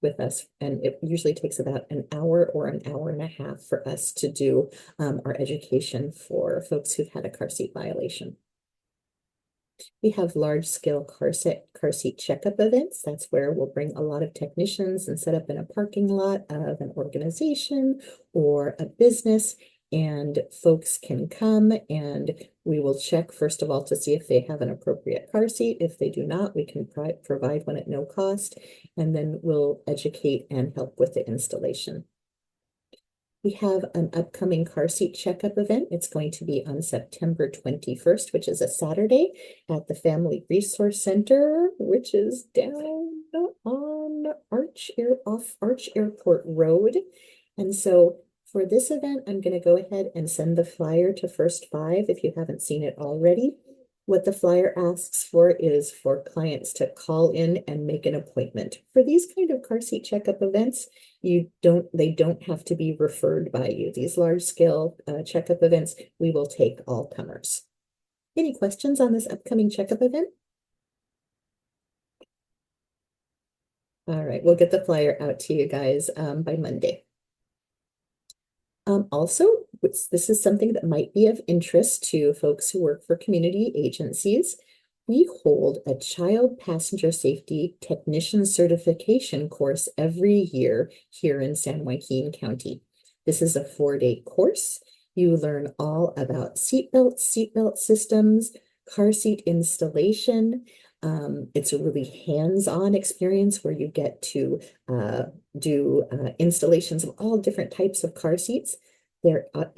with us. And it usually takes about an hour or an hour and a half for us to do our education for folks who've had a car seat violation. We have large-scale car seat checkup events. That's where we'll bring a lot of technicians and set up in a parking lot of an organization or a business, and folks can come and we will check first of all to see if they have an appropriate car seat. If they do not, we can provide one at no cost, and then we'll educate and help with the installation. We have an upcoming car seat checkup event. It's going to be on September 21st, which is a Saturday at the Family Resource Center, which is down on off Arch Airport Road. And so for this event, I'm going to go ahead and send the flyer to First Five if you haven't seen it already. What the flyer asks for is for clients to call in and make an appointment. For these kind of car seat checkup events, they don't have to be referred by you. These large scale checkup events, we will take all comers. Any questions on this upcoming checkup event? All right, we'll get the flyer out to you guys by Monday. Also, this is something that might be of interest to folks who work for community agencies. We hold a child passenger safety technician certification course every year here in San Joaquin County. This is a 4-day course. You learn all about seatbelts, seatbelt systems, car seat installation. It's a really hands-on experience where you get to do installations of all different types of car seats. There are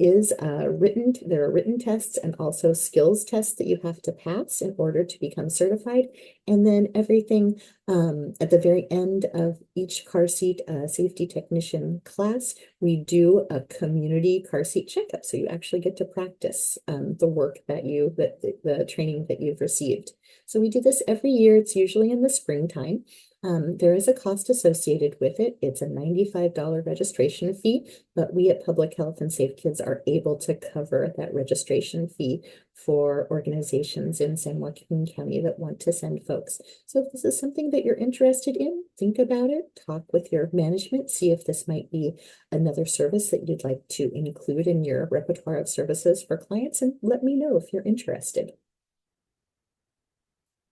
written tests and also skills tests that you have to pass in order to become certified. And then everything at the very end of each car seat safety technician class, we do a community car seat checkup. So you actually get to practice the work the training that you've received. So we do this every year. It's usually in the springtime. There is a cost associated with it. It's a $95 registration fee, but we at Public Health and Safe Kids are able to cover that registration fee for organizations in San Joaquin County that want to send folks. So if this is something that you're interested in, think about it, talk with your management, see if this might be another service that you'd like to include in your repertoire of services for clients, and let me know if you're interested.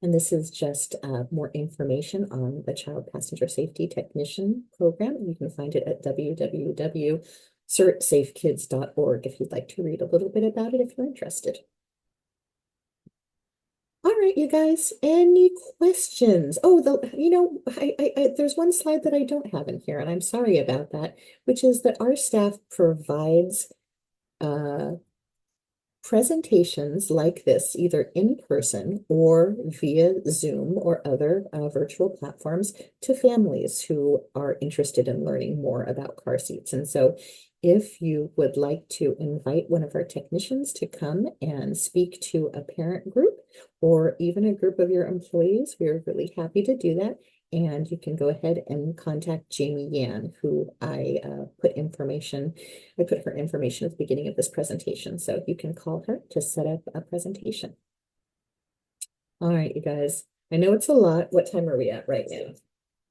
And this is just more information on the Child Passenger Safety Technician Program. You can find it at www.certsafekids.org if you'd like to read a little bit about it if you're interested. All right, you guys, any questions? Oh, there's one slide that I don't have in here, and I'm sorry about that, which is that our staff provides presentations like this, either in person or via Zoom or other virtual platforms, to families who are interested in learning more about car seats. And so if you would like to invite one of our technicians to come and speak to a parent group or even a group of your employees, we're really happy to do that. And you can go ahead and contact Jamie Yan, who I put her information at the beginning of this presentation. So you can call her to set up a presentation. All right, you guys, I know it's a lot. What time are we at right now?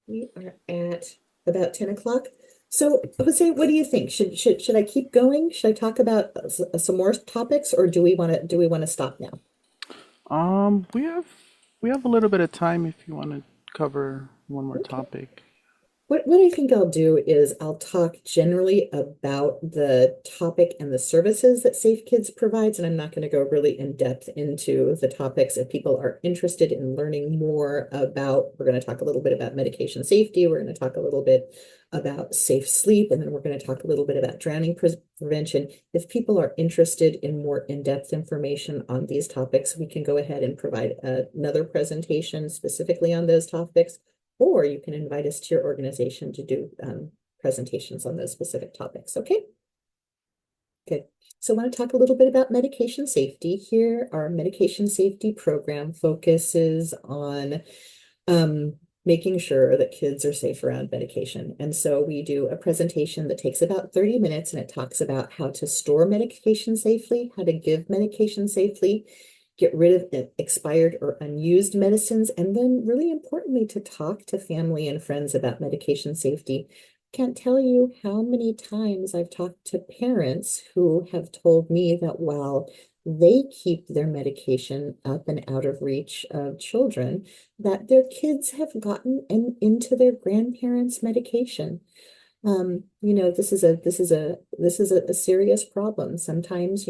We are at about 10 o'clock. So Jose, what do you think? Should I keep going? Should I talk about some more topics, or do we want to stop now? We have a little bit of time if you want to cover one more Okay. topic. What I think I'll do is I'll talk generally about the topic and the services that Safe Kids provides, and I'm not going to go really in depth into the topics. If people are interested in learning more about, we're going to talk a little bit about medication safety, we're going to talk a little bit about safe sleep, and then we're going to talk a little bit about drowning prevention. If people are interested in more in-depth information on these topics, we can go ahead and provide another presentation specifically on those topics. Or you can invite us to your organization to do presentations on those specific topics, okay? Good. So I want to talk a little bit about medication safety. Here, our medication safety program focuses on making sure that kids are safe around medication. And so we do a presentation that takes about 30 minutes, and it talks about how to store medication safely, how to give medication safely, get rid of expired or unused medicines, and then really importantly, to talk to family and friends about medication safety. Can't tell you how many times I've talked to parents who have told me that while they keep their medication up and out of reach of children, that their kids have gotten into their grandparents' medication. This is a serious problem. Sometimes,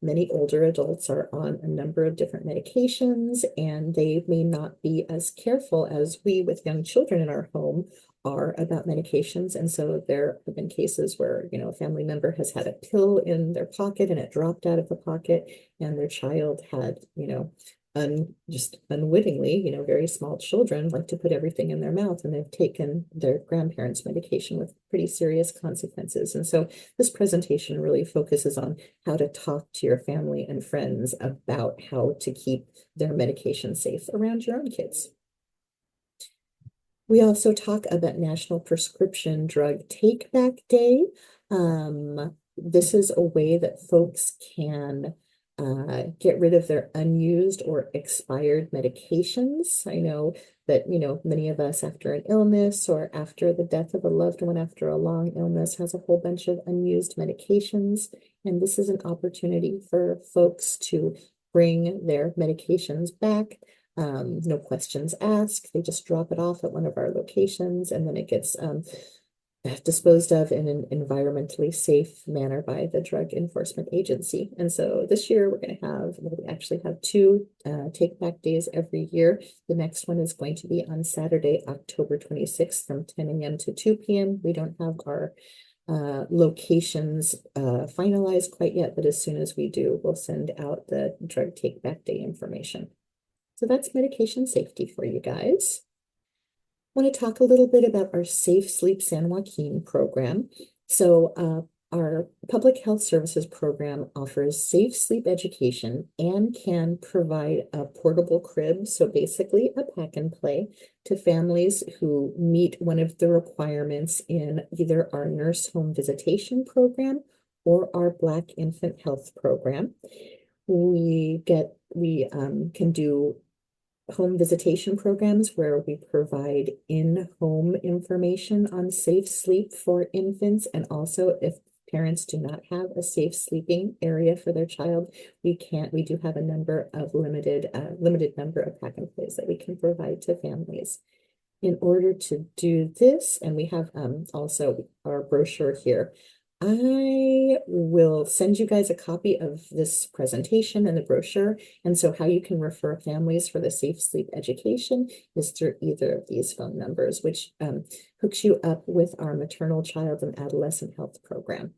many older adults are on a number of different medications, and they may not be as careful as we with young children in our home are about medications. And so there have been cases where, a family member has had a pill in their pocket and it dropped out of the pocket, and their child had, just unwittingly, very small children like to put everything in their mouth, and they've taken their grandparents' medication with pretty serious consequences. And so this presentation really focuses on how to talk to your family and friends about how to keep their medication safe around your own kids. We also talk about National Prescription Drug Take Back Day. This is a way that folks can get rid of their unused or expired medications. I know that, many of us after an illness or after the death of a loved one after a long illness has a whole bunch of unused medications. And this is an opportunity for folks to bring their medications back. No questions asked. They just drop it off at one of our locations, and then it gets disposed of in an environmentally safe manner by the Drug Enforcement Agency. And so this year we actually have two take back days every year. The next one is going to be on Saturday, October 26th from 10 a.m. to 2 p.m. We don't have our locations finalized quite yet, but as soon as we do, we'll send out the drug take back day information. So that's medication safety for you guys. I want to talk a little bit about our Safe Sleep San Joaquin program. So our public health services program offers safe sleep education and can provide a portable crib, so basically a pack and play, to families who meet one of the requirements in either our nurse home visitation program or our Black infant health program. We can do home visitation programs where we provide in-home information on safe sleep for infants, and also if parents do not have a safe sleeping area for their child, we do have a number of limited number of pack and plays that we can provide to families. In order to do this, and we have also our brochure here, I will send you guys a copy of this presentation and the brochure. And so how you can refer families for the safe sleep education is through either of these phone numbers, which hooks you up with our maternal, child, and adolescent health program.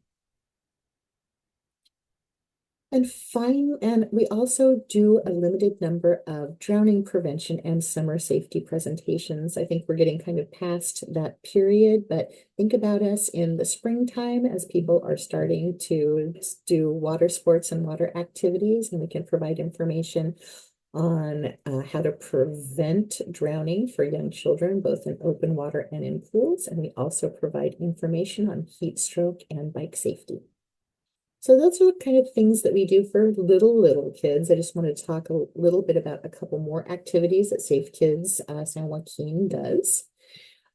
And we also do a limited number of drowning prevention and summer safety presentations. I think we're getting kind of past that period, but think about us in the springtime as people are starting to do water sports and water activities, and we can provide information on how to prevent drowning for young children, both in open water and in pools. And we also provide information on heat stroke and bike safety. So those are the kind of things that we do for little kids. I just want to talk a little bit about a couple more activities that Safe Kids San Joaquin does.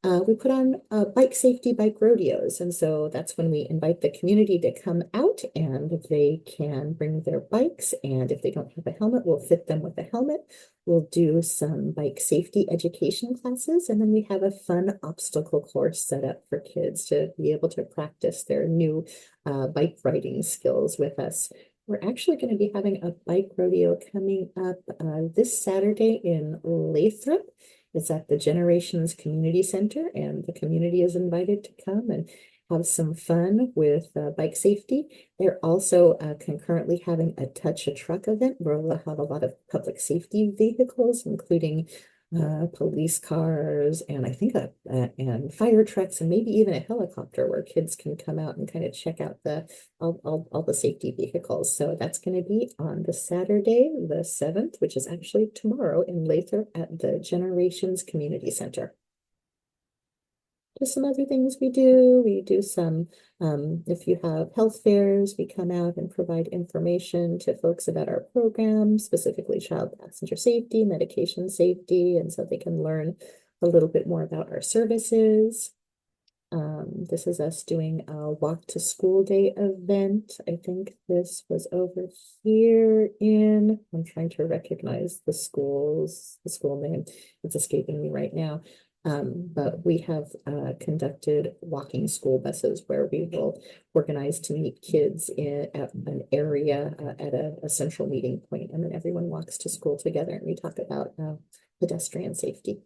We put on bike safety bike rodeos. And so that's when we invite the community to come out and they can bring their bikes. And if they don't have a helmet, we'll fit them with a helmet. We'll do some bike safety education classes. And then we have a fun obstacle course set up for kids to be able to practice their new bike riding skills with us. We're actually going to be having a bike rodeo coming up this Saturday in Lathrop. It's at the Generations Community Center, and the community is invited to come and have some fun with bike safety. They're also concurrently having a Touch a Truck event where we'll have a lot of public safety vehicles, including police cars and I think and fire trucks and maybe even a helicopter where kids can come out and kind of check out all the safety vehicles. So that's going to be on the Saturday, the 7th, which is actually tomorrow in Lathrop at the Generations Community Center. Just some other things we do some, if you have health fairs, we come out and provide information to folks about our program, specifically child passenger safety, medication safety, and so they can learn a little bit more about our services. This is us doing a walk to school day event. I think this was over here I'm trying to recognize the school name. It's escaping me right now. But we have conducted walking school buses where we will organize to meet kids at an area at a central meeting point, and then everyone walks to school together and we talk about pedestrian safety.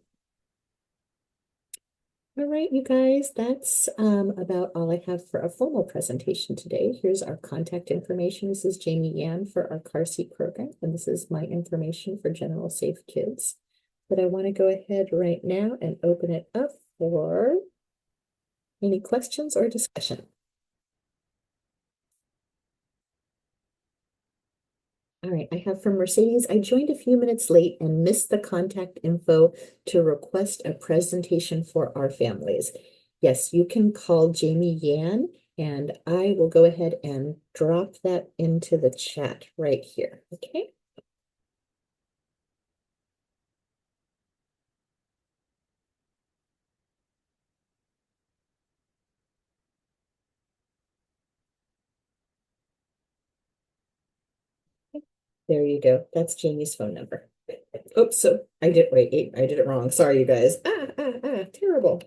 All right, you guys, that's about all I have for a formal presentation today. Here's our contact information. This is Jamie Yan for our car seat program, and this is my information for General Safe Kids. But I want to go ahead right now and open it up for any questions or discussion. All right, I have from Mercedes, I joined a few minutes late and missed the contact info to request a presentation for our families. Yes, you can call Jamie Yan, and I will go ahead and drop that into the chat right here, okay? There you go. That's Jamie's phone number. Oops, so I did it wrong. Sorry, you guys. Terrible.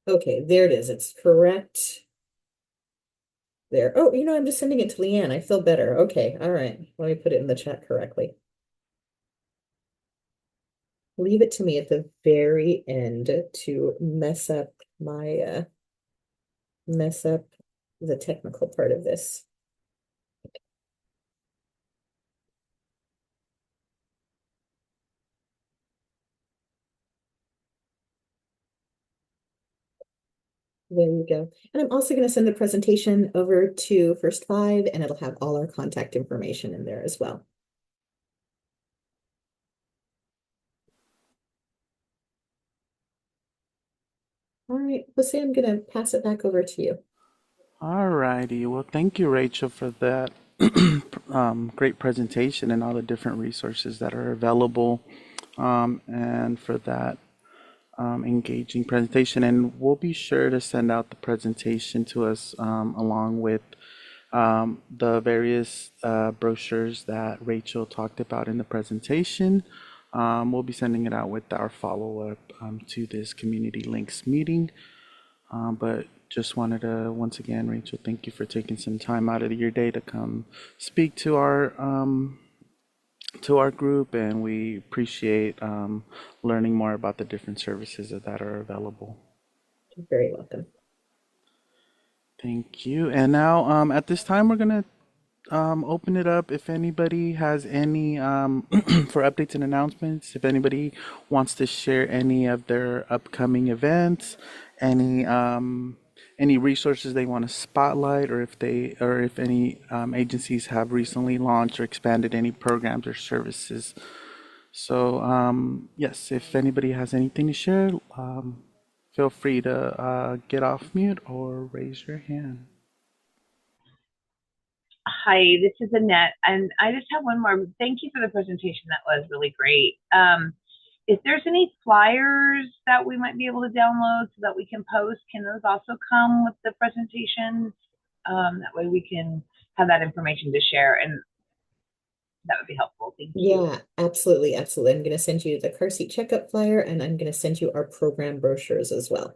Okay, there it is. It's correct. there. Oh, I'm just sending it to Leanne. I feel better. Okay, all right. Let me put it in the chat correctly. Leave it to me at the very end to mess up the technical part of this. There you go. And I'm also going to send the presentation over to First Five, and it'll have all our contact information in there as well. All right, Jose, I'm going to pass it back over to you. Alrighty. Well, thank you, Rachel, for that great presentation and all the different resources that are available, and for that engaging presentation. And we'll be sure to send out the presentation to us along with the various brochures that Rachel talked about in the presentation. We'll be sending it out with our follow-up to this Community Links meeting. But just wanted to, once again, Rachel, thank you for taking some time out of your day to come speak to our group, and we appreciate learning more about the different services that are available. You're very welcome. Thank you. And now, at this time, we're gonna open it up if anybody has any for updates and announcements. If anybody wants to share any of their upcoming events, any resources they want to spotlight, or if any agencies have recently launched or expanded any programs or services. So yes, if anybody has anything to share, feel free to get off mute or raise your hand. Hi, this is Annette, and I just have one more. Thank you for the presentation. That was really great. If there's any flyers that we might be able to download so that we can post, can those also come with the presentation? That way we can have that information to share, and that would be helpful. Thank you. Yeah, absolutely, absolutely. I'm going to send you the car seat checkup flyer, and I'm going to send you our program brochures as well.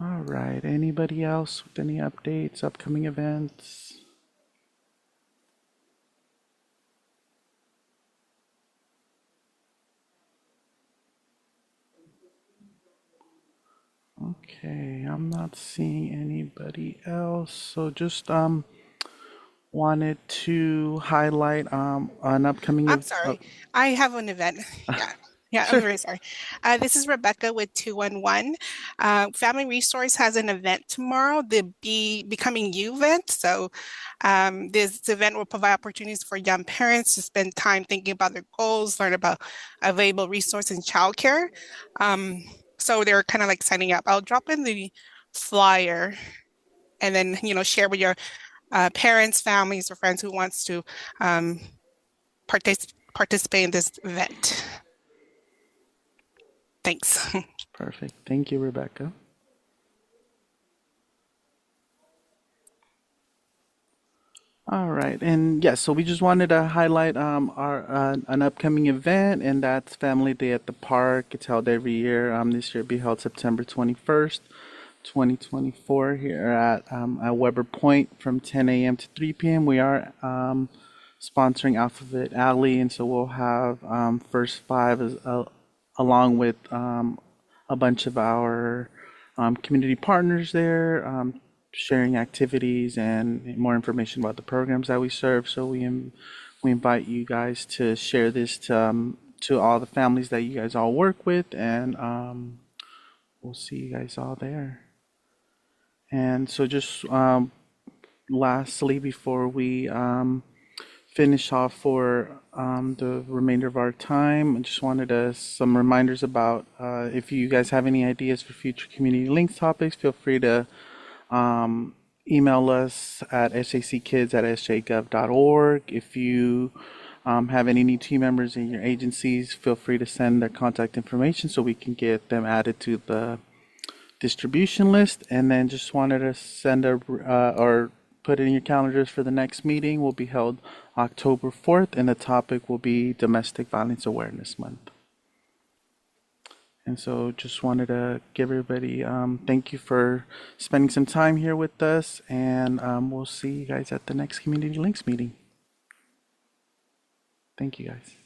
All right. Anybody else with any updates, upcoming events? Okay, I'm not seeing anybody else. So just wanted to highlight an upcoming I'm sorry. I have an event. Yeah. Yeah, I'm Sure. very sorry. This is Rebecca with 211. Family Resource has an event tomorrow, the Be Becoming You event. So this event will provide opportunities for young parents to spend time thinking about their goals, learn about available resources in childcare. So they're kind of like signing up. I'll drop in the flyer and then, share with your parents, families, or friends who wants to participate in this event. Thanks. Perfect. Thank you, Rebecca. All right, and yes, so we just wanted to highlight our an upcoming event, and that's Family Day at the Park. It's held every year. This year, it'll be held September 21st, 2024, here at Weber Point from 10 a.m. to 3 p.m. We are sponsoring Alphabet Alley, and so we'll have First Five along with a bunch of our community partners there, sharing activities and more information about the programs that we serve. So we invite you guys to share this to all the families that you guys all work with, and we'll see you guys all there. And so just lastly, before we finish off for the remainder of our time, I just wanted some reminders about if you guys have any ideas for future community links topics, feel free to email us at shackids@sjgov.org. If you have any new team members in your agencies, feel free to send their contact information so we can get them added to the distribution list. And then just wanted to send or put it in your calendars for the next meeting. Will be held October 4th, and the topic will be Domestic Violence Awareness Month. And so just wanted to give everybody thank you for spending some time here with us, and we'll see you guys at the next Community Links meeting. Thank you guys.